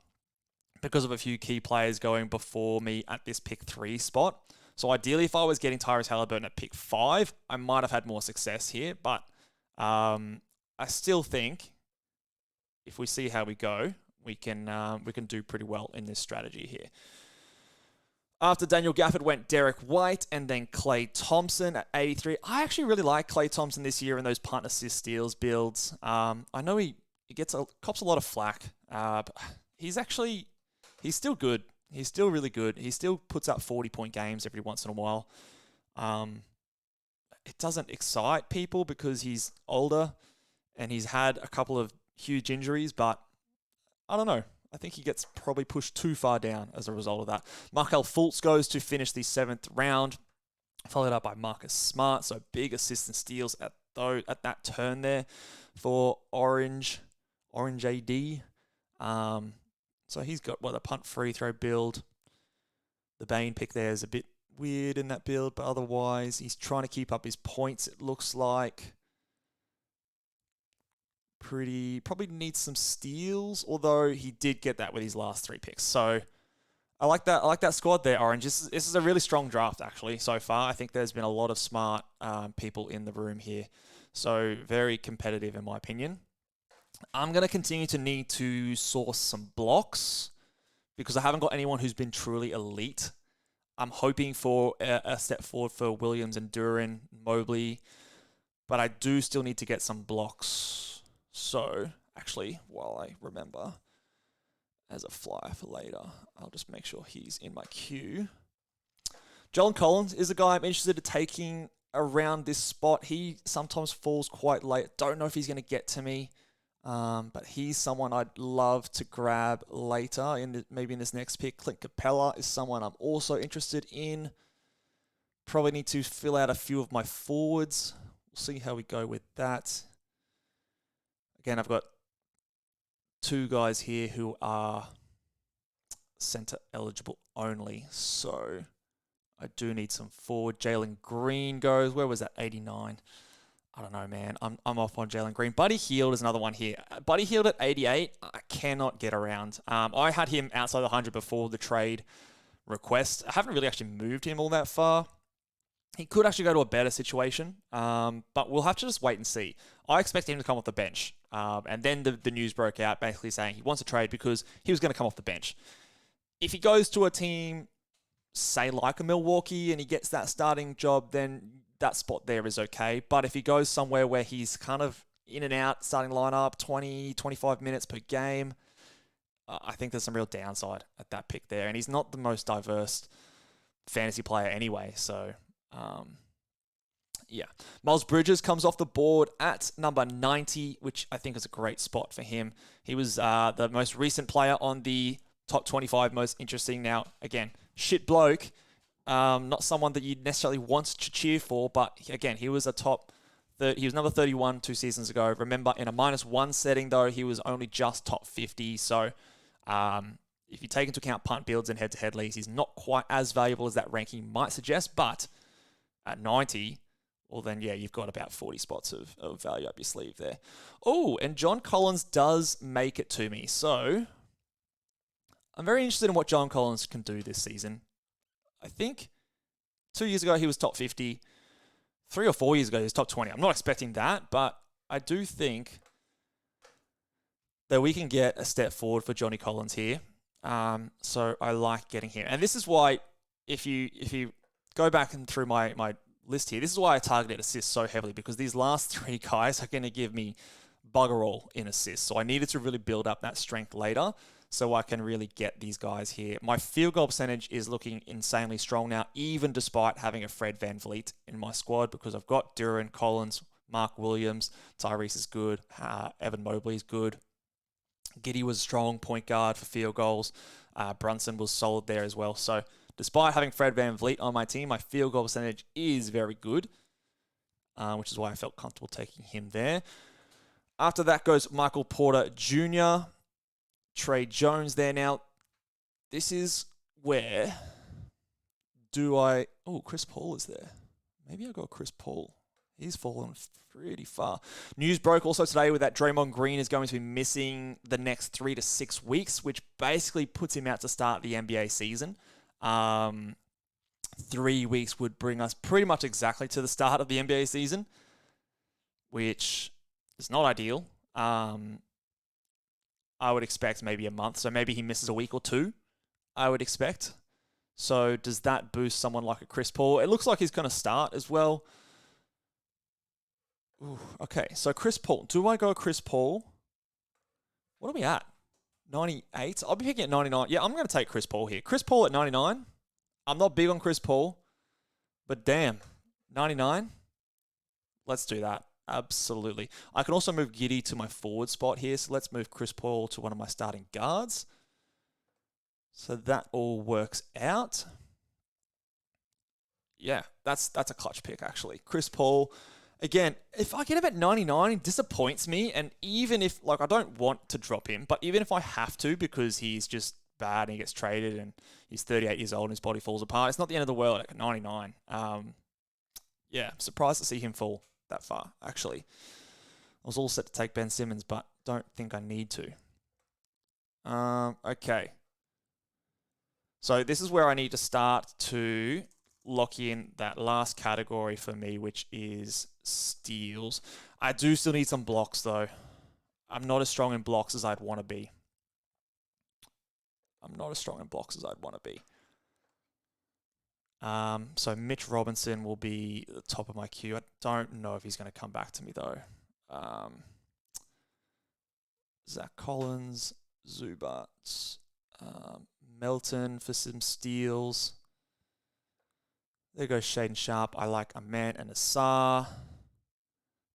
Speaker 1: because of a few key players going before me at this pick 3 spot. So ideally, if I was getting Tyrese Haliburton at pick 5, I might have had more success here. But I still think if we see how we go, we can do pretty well in this strategy here. After Daniel Gafford went Derek White and then Klay Thompson at 83. I actually really like Klay Thompson this year in those punt assist steals builds. I know he cops a lot of flack, but he's still good. He's still really good. He still puts up 40-point games every once in a while. It doesn't excite people because he's older and he's had a couple of huge injuries, but I don't know. I think he gets probably pushed too far down as a result of that. Markelle Fultz goes to finish the 7th round, followed up by Marcus Smart. So big assist and steals at that turn there for Orange AD. So he's got a punt free throw build. The Bane pick there is a bit weird in that build, but otherwise he's trying to keep up his points, it looks like. Probably needs some steals, although he did get that with his last 3 picks. So I like that. I like that squad there, Orange. This is a really strong draft, actually, so far. I think there's been a lot of smart people in the room here. So very competitive, in my opinion. I'm going to continue to need to source some blocks because I haven't got anyone who's been truly elite. I'm hoping for a step forward for Williams and Duran, Mobley, but I do still need to get some blocks. So, actually, while I remember, as a flyer for later, I'll just make sure he's in my queue. John Collins is a guy I'm interested in taking around this spot. He sometimes falls quite late. Don't know if he's going to get to me. But he's someone I'd love to grab later, maybe in this next pick. Clint Capella is someone I'm also interested in. Probably need to fill out a few of my forwards. We'll see how we go with that. Again, I've got two guys here who are center eligible only, so I do need some forward. Jalen Green goes. Where was that? 89. I don't know, man. I'm off on Jalen Green. Buddy Hield is another one here. Buddy Hield at 88, I cannot get around. I had him outside the 100 before the trade request. I haven't really actually moved him all that far. He could actually go to a better situation, but we'll have to just wait and see. I expect him to come off the bench. And then the news broke out basically saying he wants a trade because he was going to come off the bench. If he goes to a team, say like a Milwaukee, and he gets that starting job, then that spot there is okay. But if he goes somewhere where he's kind of in and out, starting lineup, 20, 25 minutes per game, I think there's some real downside at that pick there. And he's not the most diverse fantasy player anyway. So, yeah. Miles Bridges comes off the board at number 90, which I think is a great spot for him. He was the most recent player on the top 25 most interesting. Now, again, shit bloke. Not someone that you necessarily want to cheer for, but again, he was he was number 31 2 seasons ago. Remember, in a -1 setting, though, he was only just top 50. So if you take into account punt builds and head-to-head leagues, he's not quite as valuable as that ranking might suggest. But at 90, well, then, yeah, you've got about 40 spots of value up your sleeve there. Oh, and John Collins does make it to me. So I'm very interested in what John Collins can do this season. I think 2 years ago he was top 50. 3 or 4 years ago he was top 20. I'm not expecting that, but I do think that we can get a step forward for Johnny Collins here. So I like getting him. And this is why, if you go back and through my list here, this is why I targeted assists so heavily, because these last three guys are going to give me bugger all in assists. So I needed to really build up that strength later, so I can really get these guys here. My field goal percentage is looking insanely strong now, even despite having a Fred VanVleet in my squad, because I've got Duran, Collins, Mark Williams, Tyrese is good, Evan Mobley is good. Giddey was a strong point guard for field goals. Brunson was solid there as well. So despite having Fred VanVleet on my team, my field goal percentage is very good, which is why I felt comfortable taking him there. After that goes Michael Porter Jr., Trey Jones there. Now, this is where Chris Paul is there. Maybe I got Chris Paul. He's fallen pretty far. News broke also today with that Draymond Green is going to be missing the next 3 to 6 weeks, which basically puts him out to start the NBA season. 3 weeks would bring us pretty much exactly to the start of the NBA season, which is not ideal. I would expect maybe a month. So maybe he misses a week or 2, I would expect. So does that boost someone like a Chris Paul? It looks like he's going to start as well. Ooh, okay, so Chris Paul. Do I go Chris Paul? What are we at? 98? I'll be picking at 99. Yeah, I'm going to take Chris Paul here. Chris Paul at 99. I'm not big on Chris Paul, but damn, 99? Let's do that. Absolutely. I can also move Giddey to my forward spot here. So let's move Chris Paul to one of my starting guards. So that all works out. Yeah, that's a clutch pick, actually. Chris Paul, again, if I get him at 99, it disappoints me. And even if, I don't want to drop him, but even if I have to because he's just bad and he gets traded and he's 38 years old and his body falls apart, it's not the end of the world at 99. Yeah, I'm surprised to see him fall that far, actually. I was all set to take Ben Simmons, but don't think I need to. Okay. So this is where I need to start to lock in that last category for me, which is steals. I do still need some blocks, though. I'm not as strong in blocks as I'd want to be. So Mitch Robinson will be at the top of my queue. I don't know if he's going to come back to me, though. Zach Collins, Zubac, Melton for some steals. There goes Shaden Sharp. I like Ament and Asar.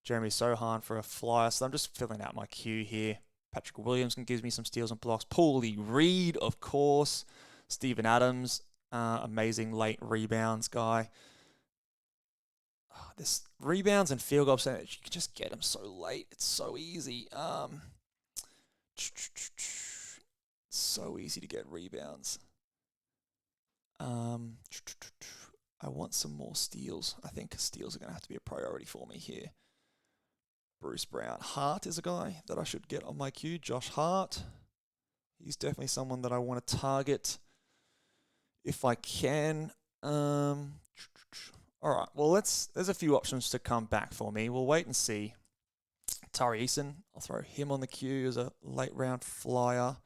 Speaker 1: Jeremy Sohan for a flyer. So I'm just filling out my queue here. Patrick Williams can give me some steals and blocks. Paulie Reed, of course. Steven Adams, amazing late rebounds guy. This rebounds and field goal percentage, you can just get them so late. It's so easy. So easy to get rebounds. I want some more steals. I think steals are going to have to be a priority for me here. Bruce Brown. Hart is a guy that I should get on my queue. Josh Hart. He's definitely someone that I want to target if I can. All right. Well, there's a few options to come back for me. We'll wait and see. Tyrese, I'll throw him on the queue as a late round flyer.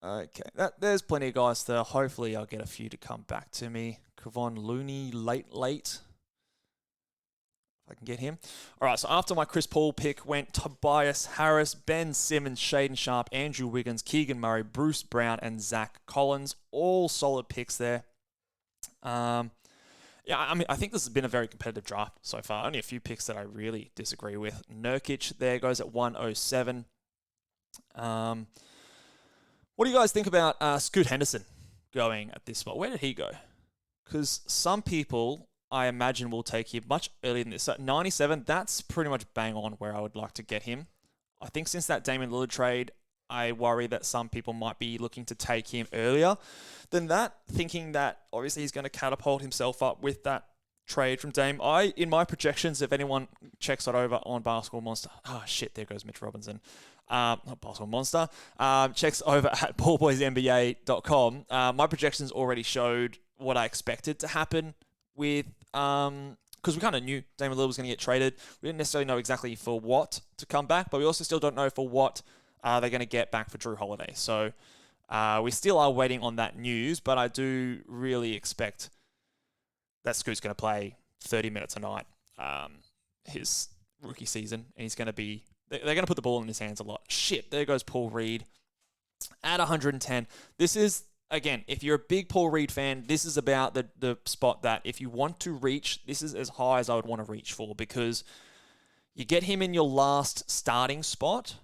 Speaker 1: Okay, there's plenty of guys there. Hopefully I'll get a few to come back to me. Kevon Looney, late. If I can get him. All right, so after my Chris Paul pick went Tobias Harris, Ben Simmons, Shaden Sharp, Andrew Wiggins, Keegan Murray, Bruce Brown, and Zach Collins. All solid picks there. Yeah, I mean, I think this has been a very competitive draft so far. Only a few picks that I really disagree with. Nurkic there goes at 107. What do you guys think about Scoot Henderson going at this spot? Where did he go? Because some people, I imagine, will take him much earlier than this. So at 97, that's pretty much bang on where I would like to get him. I think since that Damian Lillard trade, I worry that some people might be looking to take him earlier than that, thinking that obviously he's going to catapult himself up with that trade from Dame. In my projections, if anyone checks that over on Basketball Monster, there goes Mitch Robinson. Not Basketball Monster. Checks over at ballboysnba.com. My projections already showed what I expected to happen with, because we kind of knew Damian Lillard was going to get traded. We didn't necessarily know exactly for what to come back, but we also still don't know for what they're going to get back for Drew Holiday. So we still are waiting on that news, but I do really expect that Scoot's going to play 30 minutes a night his rookie season, and he's going to be... They're going to put the ball in his hands a lot. Shit, there goes Paul Reed at 110. This is, again, if you're a big Paul Reed fan, this is about the spot that if you want to reach, this is as high as I would want to reach for, because you get him in your last starting spot,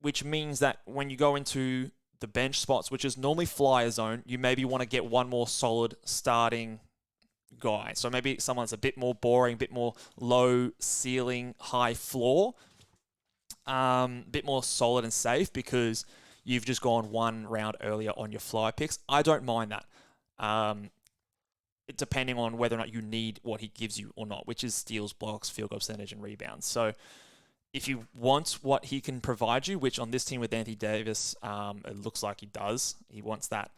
Speaker 1: which means that when you go into the bench spots, which is normally flyer zone, you maybe want to get one more solid starting guy. So maybe someone that's a bit more boring, a bit more low ceiling, high floor, bit more solid and safe because you've just gone one round earlier on your fly picks. I don't mind that. Depending on whether or not you need what he gives you or not, which is steals, blocks, field goal percentage, and rebounds. So if you want what he can provide you, which on this team with Anthony Davis, it looks like he does. He wants that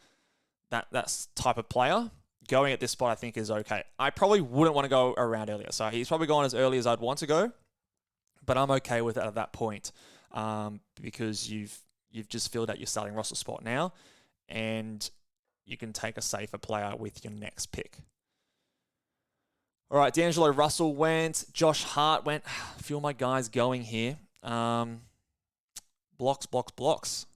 Speaker 1: type of player. Going at this spot, I think, is okay. I probably wouldn't want to go around earlier. So he's probably gone as early as I'd want to go, but I'm okay with it at that point because you've just filled out your starting roster spot now, and you can take a safer player with your next pick. All right, D'Angelo Russell went. Josh Hart went. A few of my guys going here. Blocks.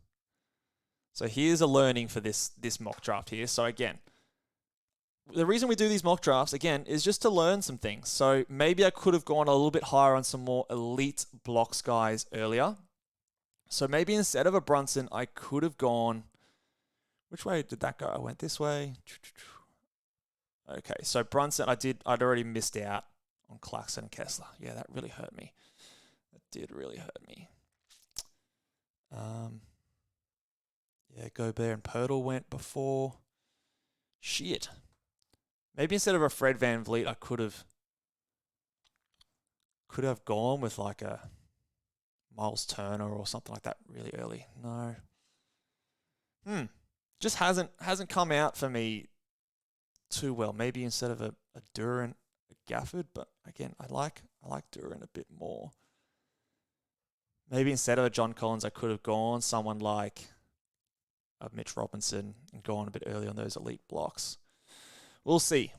Speaker 1: So here's a learning for this mock draft here. So again, the reason we do these mock drafts, again, is just to learn some things. So maybe I could have gone a little bit higher on some more elite blocks guys earlier. So maybe instead of a Brunson, I could have gone... Which way did that go? I went this way. Okay, so Brunson, I'd already missed out on Claxton and Kessler. Yeah, that really hurt me. That did really hurt me. Gobert and Pirtle went before. Shit. Maybe instead of a Fred VanVleet, I could have gone with like a Miles Turner or something like that really early. No. just hasn't come out for me too well. Maybe instead of a Duran, a Gafford, but again, I like Duran a bit more. Maybe instead of a John Collins, I could have gone someone like a Mitch Robinson and gone a bit early on those elite blocks. We'll see.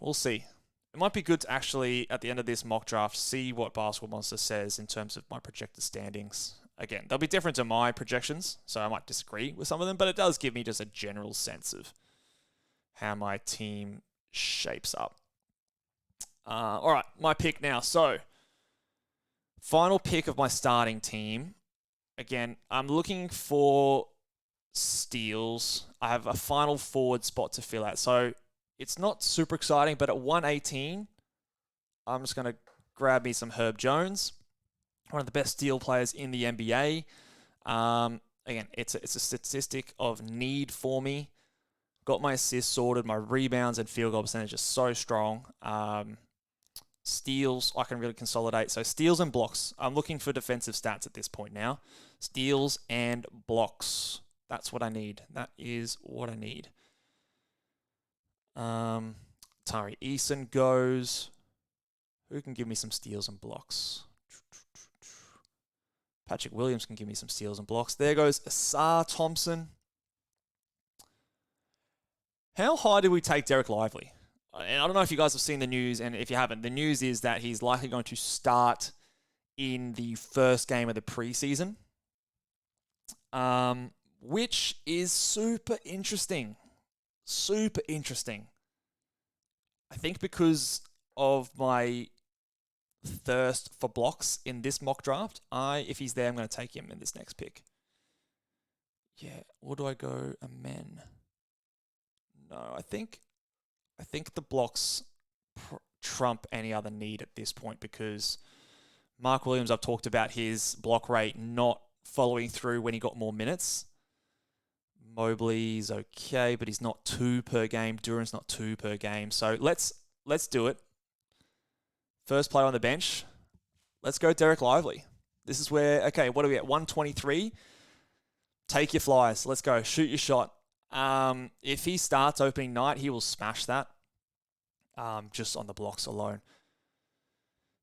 Speaker 1: It might be good to actually, at the end of this mock draft, see what Basketball Monster says in terms of my projected standings. Again, they'll be different to my projections, so I might disagree with some of them, but it does give me just a general sense of how my team shapes up. All right, my pick now. So, final pick of my starting team. Again, I'm looking for steals. I have a final forward spot to fill out. So, it's not super exciting, but at 118, I'm just going to grab me some Herb Jones, one of the best steal players in the NBA. Again, it's a statistic of need for me. Got my assists sorted, my rebounds and field goal percentage is so strong. Steals, I can really consolidate. So steals and blocks. I'm looking for defensive stats at this point now. Steals and blocks. That's what I need. That is what I need. Tari Eason goes. Who can give me some steals and blocks? Patrick Williams can give me some steals and blocks. There goes Asar Thompson. How high did we take Derek Lively? And I don't know if you guys have seen the news, and if you haven't, the news is that he's likely going to start in the first game of the preseason, which is super interesting. Super interesting. I think because of my thirst for blocks in this mock draft, if he's there, I'm going to take him in this next pick. Yeah, or do I go Amen? No, I think the blocks trump any other need at this point because Mark Williams, I've talked about his block rate not following through when he got more minutes. Mobley's okay, but he's not 2 per game. Duran's not 2 per game. So let's do it. First player on the bench. Let's go Derek Lively. This is where, okay, what are we at? 123. Take your flyers. Let's go. Shoot your shot. If he starts opening night, he will smash that. Just on the blocks alone.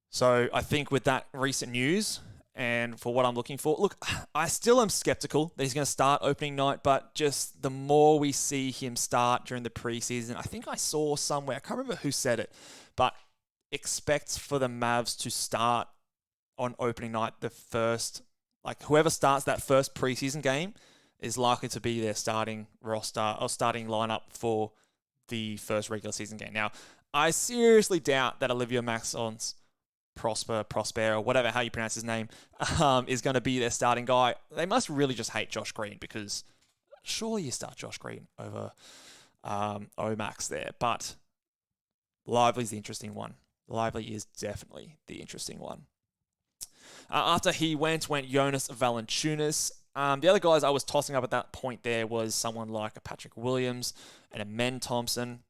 Speaker 1: So I think with that recent news and for what I'm looking for, look, I still am skeptical that he's going to start opening night, but just the more we see him start during the preseason, I think I saw somewhere, I can't remember who said it, but expect for the Mavs to start on opening night the first, like whoever starts that first preseason game is likely to be their starting roster or starting lineup for the first regular season game. Now, I seriously doubt that Olivia Maxon's Prosper, or whatever, how you pronounce his name, is going to be their starting guy. They must really just hate Josh Green because surely you start Josh Green over Omax there. But Lively's the interesting one. Lively is definitely the interesting one. After he went Jonas Valanciunas. The other guys I was tossing up at that point there was someone like a Patrick Williams and a Men Thompson.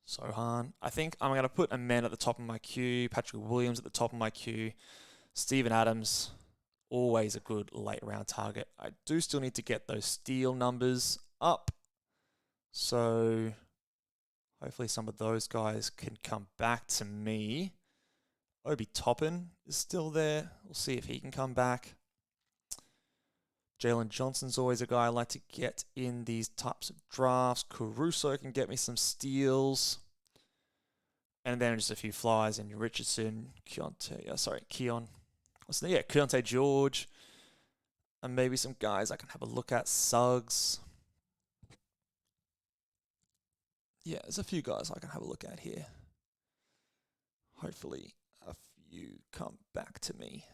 Speaker 1: Sohan. I think I'm going to put a Men at the top of my queue, Patrick Williams at the top of my queue, Steven Adams, always a good late round target. I do still need to get those steal numbers up. So hopefully some of those guys can come back to me. Obi Toppin is still there. We'll see if he can come back. Jalen Johnson's always a guy I like to get in these types of drafts. Caruso can get me some steals. And then just a few flies in Richardson, Keontae George. And maybe some guys I can have a look at. Suggs. Yeah, there's a few guys I can have a look at here. Hopefully a few come back to me.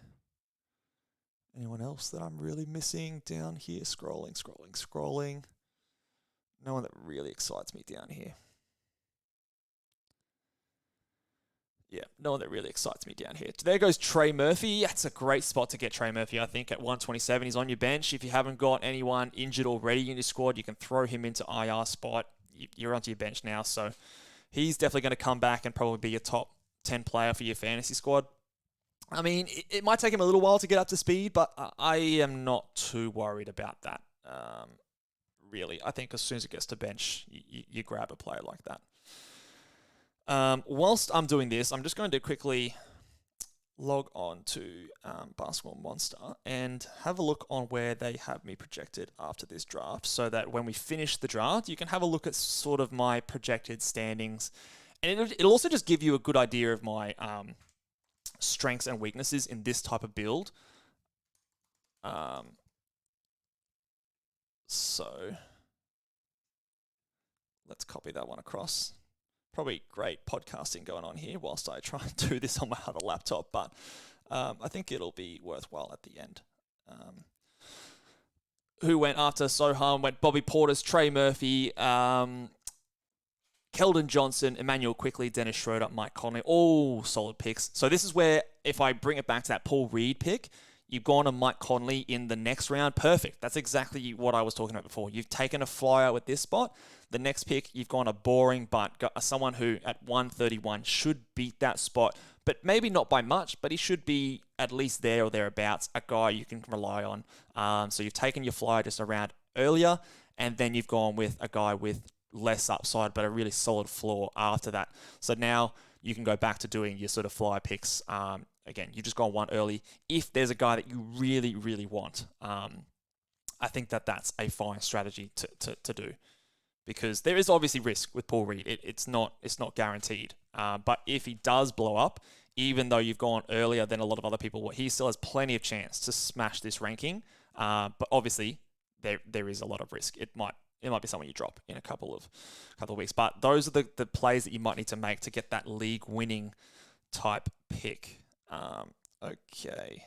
Speaker 1: Anyone else that I'm really missing down here? Scrolling. No one that really excites me down here. Yeah, no one that really excites me down here. There goes Trey Murphy. That's a great spot to get Trey Murphy, I think, at 127. He's on your bench. If you haven't got anyone injured already in your squad, you can throw him into IR spot. You're onto your bench now, so he's definitely going to come back and probably be a top 10 player for your fantasy squad. I mean, it might take him a little while to get up to speed, but I am not too worried about that. Really. I think as soon as it gets to bench, you grab a player like that. Whilst I'm doing this, I'm just going to quickly log on to Basketball Monster and have a look on where they have me projected after this draft, so that when we finish the draft, you can have a look at sort of my projected standings. And it'll also just give you a good idea of my strengths and weaknesses in this type of build. So let's copy that one across. Probably great podcasting going on here whilst I try and do this on my other laptop, but I think it'll be worthwhile at the end. Who went after Sohan? Went Bobby Portis, Trey Murphy, Keldon Johnson, Emmanuel Quickley, Dennis Schroeder, Mike Conley. All solid picks. So this is where, if I bring it back to that Paul Reed pick, you've gone on Mike Conley in the next round. Perfect. That's exactly what I was talking about before. You've taken a flyer with this spot. The next pick, you've gone a boring, but got someone who at 131 should beat that spot, but maybe not by much, but he should be at least there or thereabouts, a guy you can rely on. So you've taken your flyer just a round earlier, and then you've gone with a guy with less upside, but a really solid floor after that. So now you can go back to doing your sort of flyer picks. Again, you've just gone one early. If there's a guy that you really, really want, I think that's a fine strategy to do, because there is obviously risk with Paul Reed. It's not guaranteed. But if he does blow up, even though you've gone earlier than a lot of other people, he still has plenty of chance to smash this ranking. But obviously, there is a lot of risk. It might be someone you drop in a couple of weeks. But those are the plays that you might need to make to get that league winning type pick. Okay.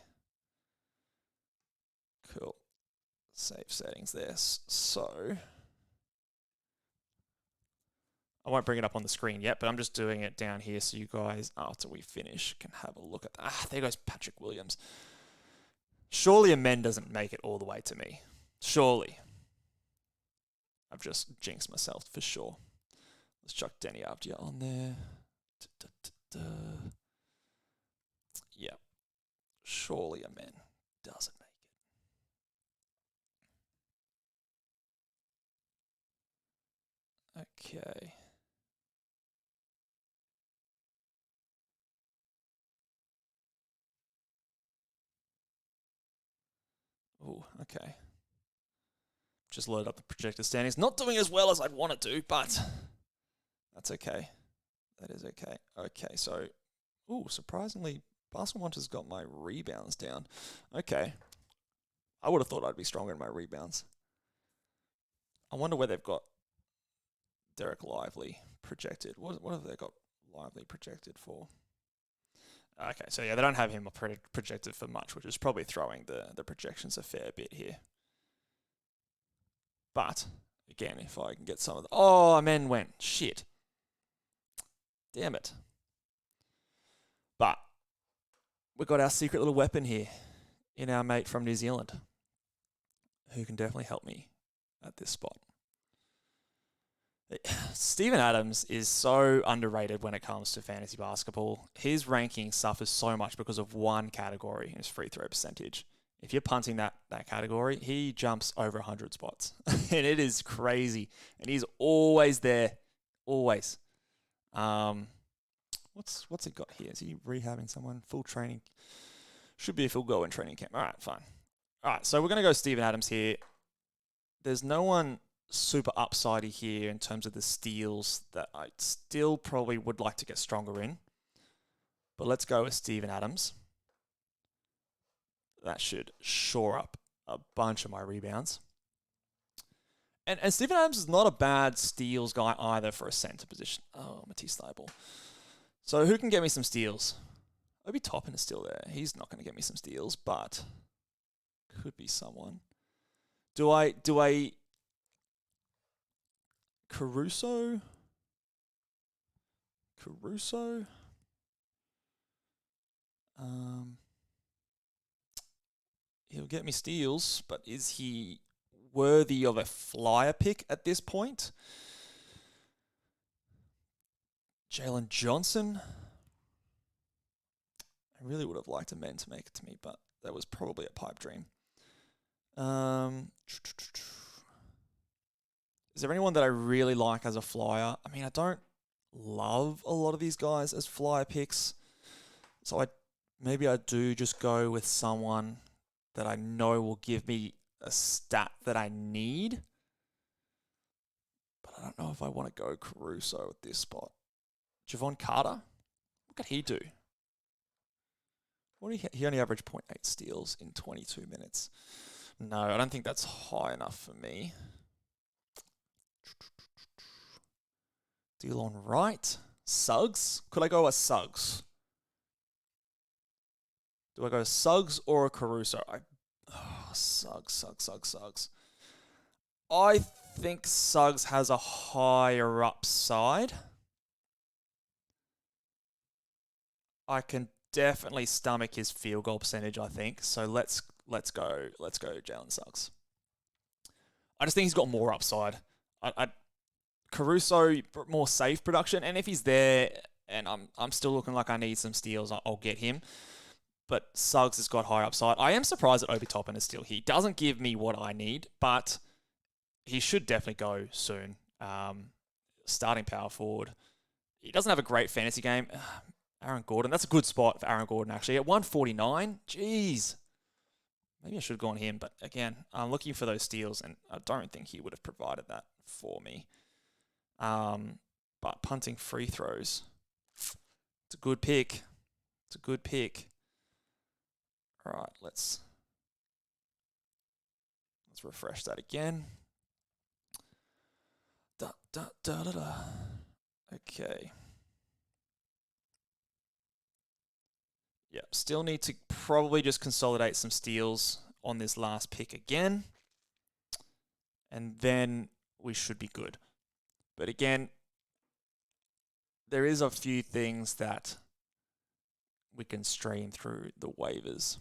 Speaker 1: Cool. Save settings there. So I won't bring it up on the screen yet, but I'm just doing it down here so you guys, after we finish, can have a look at that. There goes Patrick Williams. Surely Amen doesn't make it all the way to me. Surely. I've just jinxed myself for sure. Let's chuck Denny Avdia on there. Yeah. Surely Amen doesn't make it. Okay. Oh, okay. Just load up the projected standings. Not doing as well as I'd want it to, but that's okay. That is okay. Okay, so, surprisingly, Basketball Monster's got my rebounds down. Okay. I would have thought I'd be stronger in my rebounds. I wonder where they've got Derek Lively projected. What have they got Lively projected for? Okay, so yeah, they don't have him projected for much, which is probably throwing the projections a fair bit here. But, again, if I can get some of the... Oh, Amen went. Shit. Damn it. But we've got our secret little weapon here in our mate from New Zealand, who can definitely help me at this spot. Steven Adams is so underrated when it comes to fantasy basketball. His ranking suffers so much because of one category, his free throw percentage. If you're punting that category, he jumps over 100 spots. And it is crazy. And he's always there. Always. What's he got here? Is he rehabbing someone? Full training. Should be a full go in training camp. All right, fine. All right, so we're going to go Steven Adams here. There's no one super upsidey here in terms of the steals that I still probably would like to get stronger in. But let's go with Steven Adams. That should shore up a bunch of my rebounds. And Steven Adams is not a bad steals guy either for a center position. Oh, Matisse Thybulle. So who can get me some steals? Obi Toppin is still there. He's not going to get me some steals, but could be someone. Do I Caruso? He'll get me steals, but is he worthy of a flyer pick at this point? Jalen Johnson? I really would have liked a man to make it to me, but that was probably a pipe dream. Is there anyone that I really like as a flyer? I mean, I don't love a lot of these guys as flyer picks. So maybe I do just go with someone that I know will give me a stat that I need. But I don't know if I want to go Caruso at this spot. Javon Carter? What could he do? He only averaged 0.8 steals in 22 minutes. No, I don't think that's high enough for me. Deal on right. Suggs? Could I go a Suggs? Do I go Suggs or a Caruso? Suggs. I think Suggs has a higher upside. I can definitely stomach his field goal percentage, I think. So let's go Jalen Suggs. I just think he's got more upside. Caruso, more safe production, and if he's there and I'm still looking like I need some steals, I'll get him. But Suggs has got higher upside. I am surprised that Obi Toppin is still here. He doesn't give me what I need, but he should definitely go soon. Starting power forward. He doesn't have a great fantasy game. Aaron Gordon, that's a good spot for Aaron Gordon, actually. At 149, jeez. Maybe I should have gone him, but again, I'm looking for those steals, and I don't think he would have provided that for me. But punting free throws, it's a good pick. All right, let's refresh that again. Okay. Yeah, still need to probably just consolidate some steals on this last pick again. And then we should be good. But again, there is a few things that we can stream through the waivers.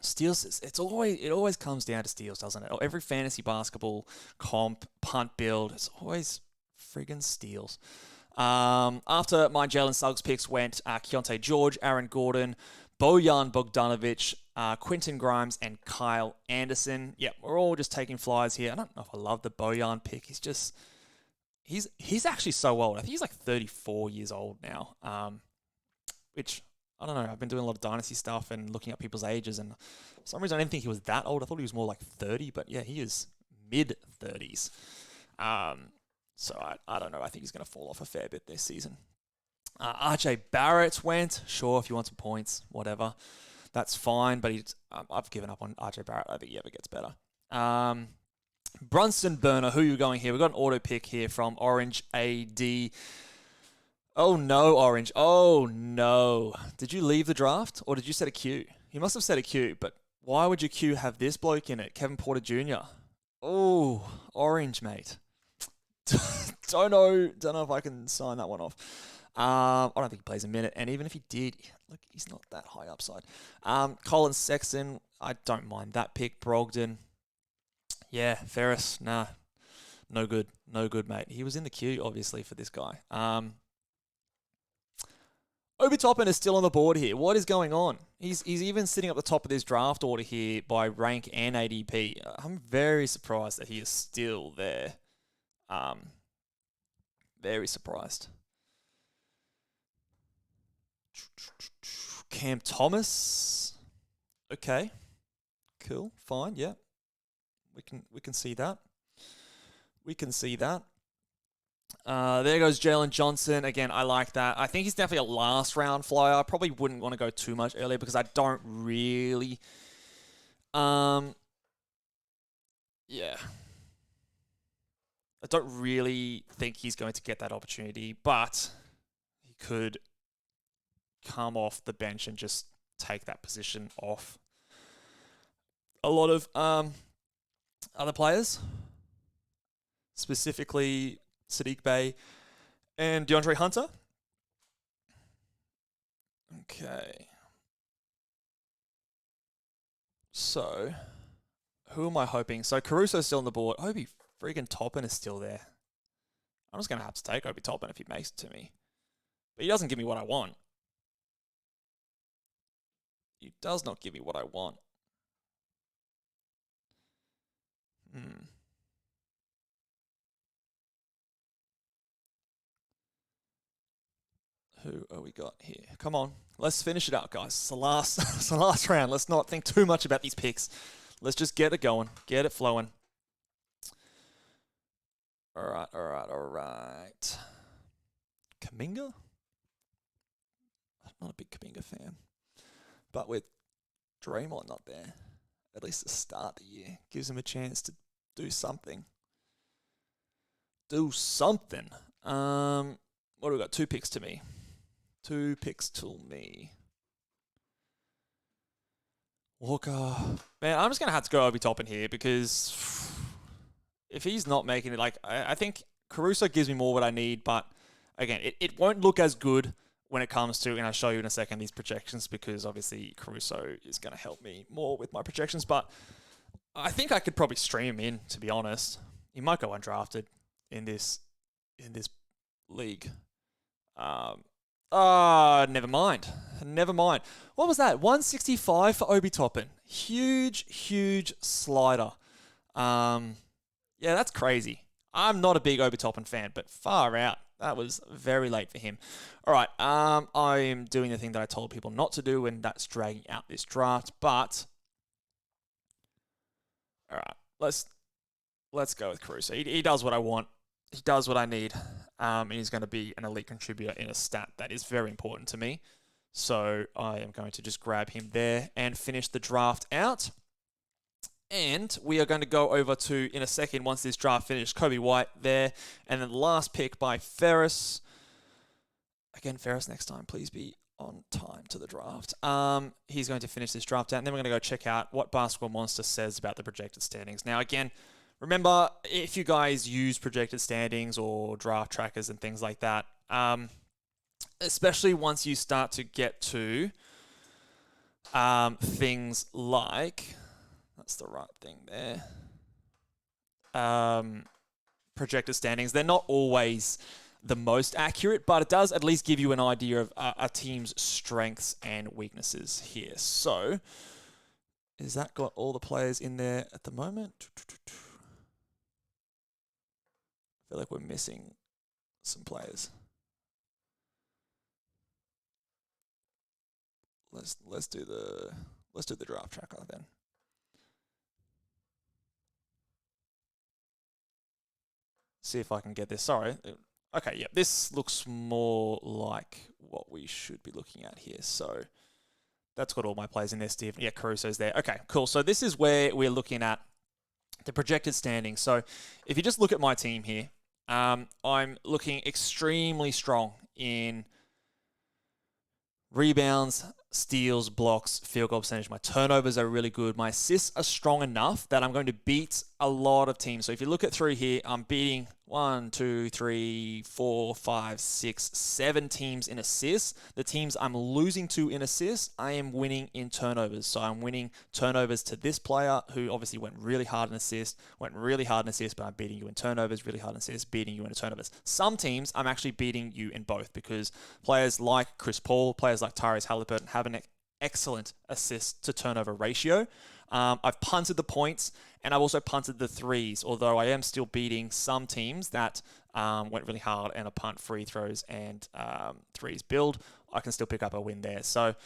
Speaker 1: Steals, it always comes down to steals, doesn't it? Every fantasy basketball comp, punt build, it's always friggin' steals. After my Jalen Suggs picks went Keontae George, Aaron Gordon, Bojan Bogdanovic, Quentin Grimes, and Kyle Anderson. Yeah, we're all just taking flies here. I don't know if I love the Bojan pick. He's actually so old. I think he's like 34 years old now, which, I don't know. I've been doing a lot of dynasty stuff and looking up people's ages, and for some reason I didn't think he was that old. I thought he was more like 30, but yeah, he is mid-30s. So I don't know. I think he's going to fall off a fair bit this season. RJ Barrett went. Sure, if you want some points, whatever. That's fine, but I've given up on RJ Barrett. I don't think he ever gets better. Brunson Burner, who are you going here? We've got an auto pick here from Orange AD. Oh no, Orange. Oh no. Did you leave the draft or did you set a queue? You must have set a queue, but why would your queue have this bloke in it? Kevin Porter Jr. Oh, Orange, mate. Don't know if I can sign that one off. I don't think he plays a minute, and even if he did, look, he's not that high upside. Colin Sexton, I don't mind that pick. Brogdon, yeah. Ferris, nah, no good, mate. He was in the queue, obviously, for this guy. Obi Toppin is still on the board here. What is going on? He's even sitting up the top of this draft order here by rank and ADP. I'm very surprised that he is still there. Very surprised. Cam Thomas. Okay. Cool. Fine. Yeah. We can see that. There goes Jalen Johnson. Again, I like that. I think he's definitely a last round flyer. I probably wouldn't want to go too much earlier because I don't really yeah. I don't really think he's going to get that opportunity, but he could come off the bench and just take that position off a lot of other players, specifically Sadiq Bey and DeAndre Hunter. Okay. So, who am I hoping? So, Caruso's still on the board. Obi freaking Toppin is still there. I'm just going to have to take Obi Toppin if he makes it to me. But he doesn't give me what I want. He does not give me what I want. Who are we got here? Come on, let's finish it up, guys. It's the last, it's the last round. Let's not think too much about these picks. Let's just get it going, get it flowing. All right. Kuminga? I'm not a big Kuminga fan, but with Draymond not there, at least to start the year, gives him a chance to do something. What do we got? 2 picks to me. 2 picks to me. Walker. Man, I'm just going to have to go Obi Toppin here because if he's not making it, like, I think Caruso gives me more what I need, but again, it won't look as good when it comes to, and I'll show you in a second, these projections, because obviously Caruso is going to help me more with my projections, but I think I could probably stream him in, to be honest. He might go undrafted in this league. Never mind. What was that? 165 for Obi Toppin. Huge slider. Yeah, that's crazy. I'm not a big Obi Toppin fan, but far out. That was very late for him. All right, I am doing the thing that I told people not to do, and that's dragging out this draft. But all right, let's go with Caruso. He does what I want. He does what I need, and he's going to be an elite contributor in a stat that is very important to me. So I am going to just grab him there and finish the draft out. And we are going to go over to, in a second, once this draft finishes, Kobe White there. And then the last pick by Ferris. Again, Ferris, next time, please be on time to the draft. He's going to finish this draft out. And then we're going to go check out what Basketball Monster says about the projected standings. Now, again, remember, if you guys use projected standings or draft trackers and things like that, especially once you start to get to things like... That's the right thing there. Projected standings. They're not always the most accurate, but it does at least give you an idea of a team's strengths and weaknesses here. So, is that got all the players in there at the moment? I feel like we're missing some players. Let's do the draft tracker then. See if I can get this. Sorry. Okay, yeah, this looks more like what we should be looking at here. So that's got all my players in there, Steve. Yeah, Caruso's there. Okay, cool. So this is where we're looking at the projected standings. So if you just look at my team here, I'm looking extremely strong in rebounds, steals, blocks, field goal percentage. My turnovers are really good. My assists are strong enough that I'm going to beat a lot of teams. So if you look at through here, I'm beating 1, 2, 3, 4, 5, 6, 7 teams in assists. The teams I'm losing to in assists, I am winning in turnovers. So I'm winning turnovers to this player who obviously went really hard in assists, but I'm beating you in turnovers, really hard in assists, beating you in turnovers. Some teams, I'm actually beating you in both because players like Chris Paul, players like Tyrese Haliburton have an excellent assist to turnover ratio. I've punted the points and I've also punted the threes, although I am still beating some teams that went really hard and a punt, free throws, and threes build. I can still pick up a win there. So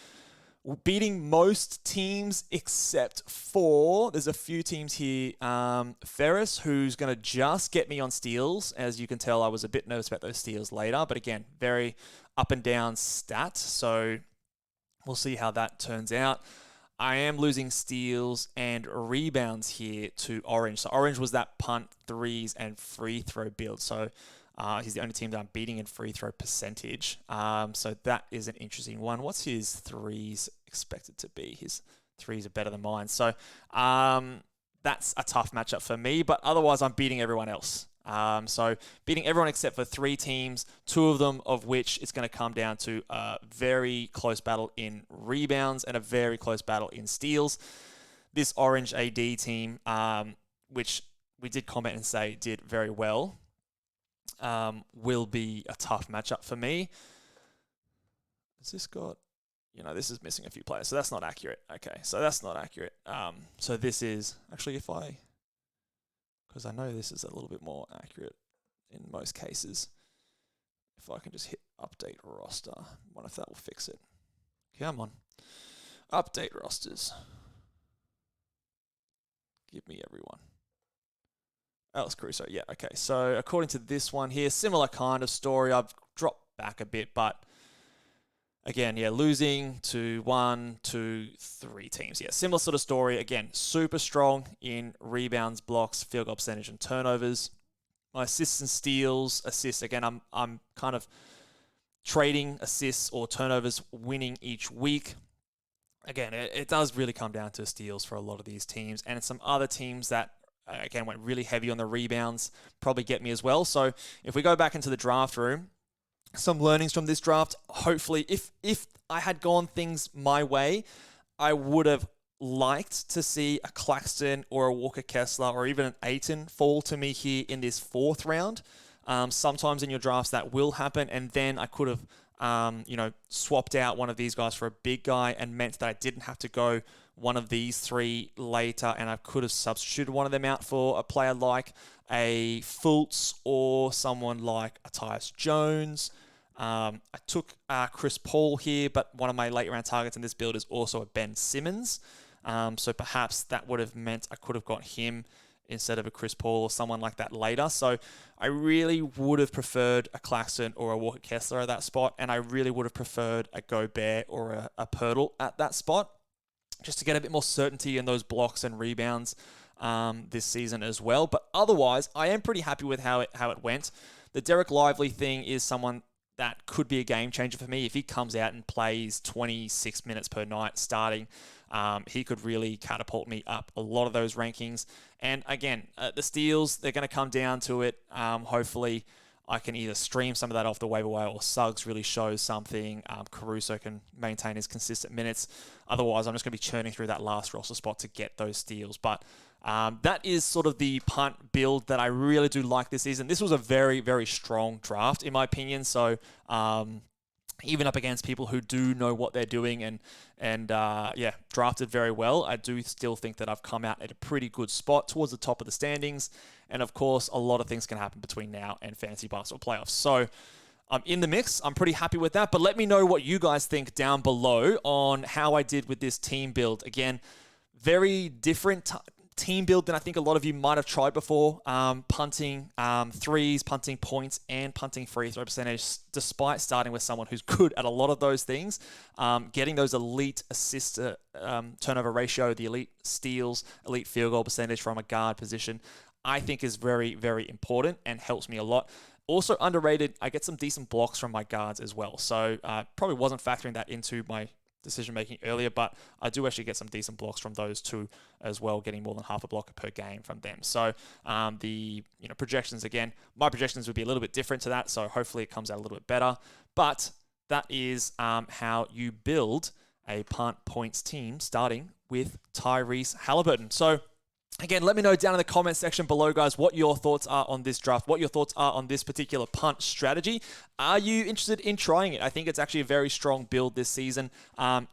Speaker 1: beating most teams except for, there's a few teams here. Ferris, who's going to just get me on steals. As you can tell, I was a bit nervous about those steals later, but again, very up and down stat. So we'll see how that turns out. I am losing steals and rebounds here to Orange. So Orange was that punt, threes, and free throw build. So he's the only team that I'm beating in free throw percentage. So that is an interesting one. What's his threes expected to be? His threes are better than mine. So that's a tough matchup for me. But otherwise, I'm beating everyone else. So beating everyone except for 3 teams, 2 of them of which it's going to come down to a very close battle in rebounds and a very close battle in steals. This Orange AD team, which we did comment and say did very well, will be a tough matchup for me. Has this got... this is missing a few players, so that's not accurate. Okay, so that's not accurate. So this is... Actually, if I because I know this is a little bit more accurate in most cases. If I can just hit update roster, I wonder if that will fix it. Come on. Update rosters. Give me everyone. Alex Caruso, yeah, okay. So according to this one here, similar kind of story. I've dropped back a bit, but again, yeah, losing to 1, 2, 3 teams. Yeah, similar sort of story. Again, super strong in rebounds, blocks, field goal percentage, and turnovers. My assists and steals, assists. Again, I'm kind of trading assists or turnovers, winning each week. Again, it does really come down to steals for a lot of these teams, and some other teams that again went really heavy on the rebounds probably get me as well. So if we go back into the draft room, some learnings from this draft. Hopefully, if I had gone things my way, I would have liked to see a Claxton or a Walker Kessler or even an Ayton fall to me here in this 4th round. Sometimes in your drafts that will happen, and then I could have swapped out one of these guys for a big guy and meant that I didn't have to go one of these 3 later, and I could have substituted one of them out for a player like a Fultz or someone like a Tyus Jones. I took Chris Paul here, but one of my late round targets in this build is also a Ben Simmons. So perhaps that would have meant I could have got him instead of a Chris Paul or someone like that later. So I really would have preferred a Claxton or a Walker Kessler at that spot, and I really would have preferred a Gobert or a Pirtle at that spot, just to get a bit more certainty in those blocks and rebounds this season as well. But otherwise, I am pretty happy with how it went. The Derek Lively thing is someone that could be a game changer for me. If he comes out and plays 26 minutes per night starting, he could really catapult me up a lot of those rankings. And again, the steals, they're going to come down to it. Hopefully, I can either stream some of that off the waiver wire, or Suggs really shows something. Caruso can maintain his consistent minutes. Otherwise, I'm just going to be churning through that last roster spot to get those steals. But that is sort of the punt build that I really do like this season. This was a very, very strong draft, in my opinion. So even up against people who do know what they're doing and drafted very well, I do still think that I've come out at a pretty good spot towards the top of the standings. And of course, a lot of things can happen between now and fantasy basketball playoffs. So I'm in the mix. I'm pretty happy with that. But let me know what you guys think down below on how I did with this team build. Again, very different team build than I think a lot of you might have tried before. Punting threes, punting points, and punting free throw percentage, despite starting with someone who's good at a lot of those things. Getting those elite assist turnover ratio, the elite steals, elite field goal percentage from a guard position, I think is very, very important and helps me a lot. Also underrated, I get some decent blocks from my guards as well. So probably wasn't factoring that into my decision making earlier, but I do actually get some decent blocks from those two as well, getting more than half a block per game from them. So the projections, again, my projections would be a little bit different to that, so hopefully it comes out a little bit better. But that is how you build a punt points team starting with Tyrese Haliburton. So again, let me know down in the comment section below, guys, what your thoughts are on this draft, what your thoughts are on this particular punt strategy. Are you interested in trying it? I think it's actually a very strong build this season,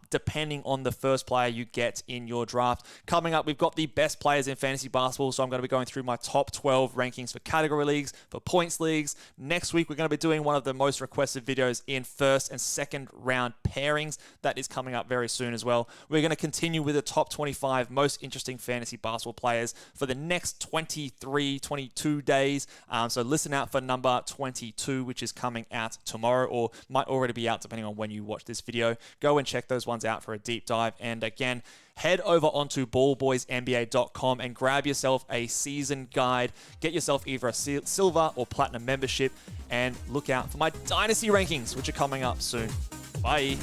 Speaker 1: depending on the first player you get in your draft. Coming up, we've got the best players in fantasy basketball, so I'm going to be going through my top 12 rankings for category leagues, for points leagues. Next week, we're going to be doing one of the most requested videos in first and second round pairings. That is coming up very soon as well. We're going to continue with the top 25 most interesting fantasy basketball players for the next 23, 22 days. So listen out for number 22, which is coming out tomorrow, or might already be out depending on when you watch this video. Go and check those ones out for a deep dive. And again, head over onto ballboysnba.com and grab yourself a season guide. Get yourself either a silver or platinum membership, and look out for my dynasty rankings, which are coming up soon. Bye.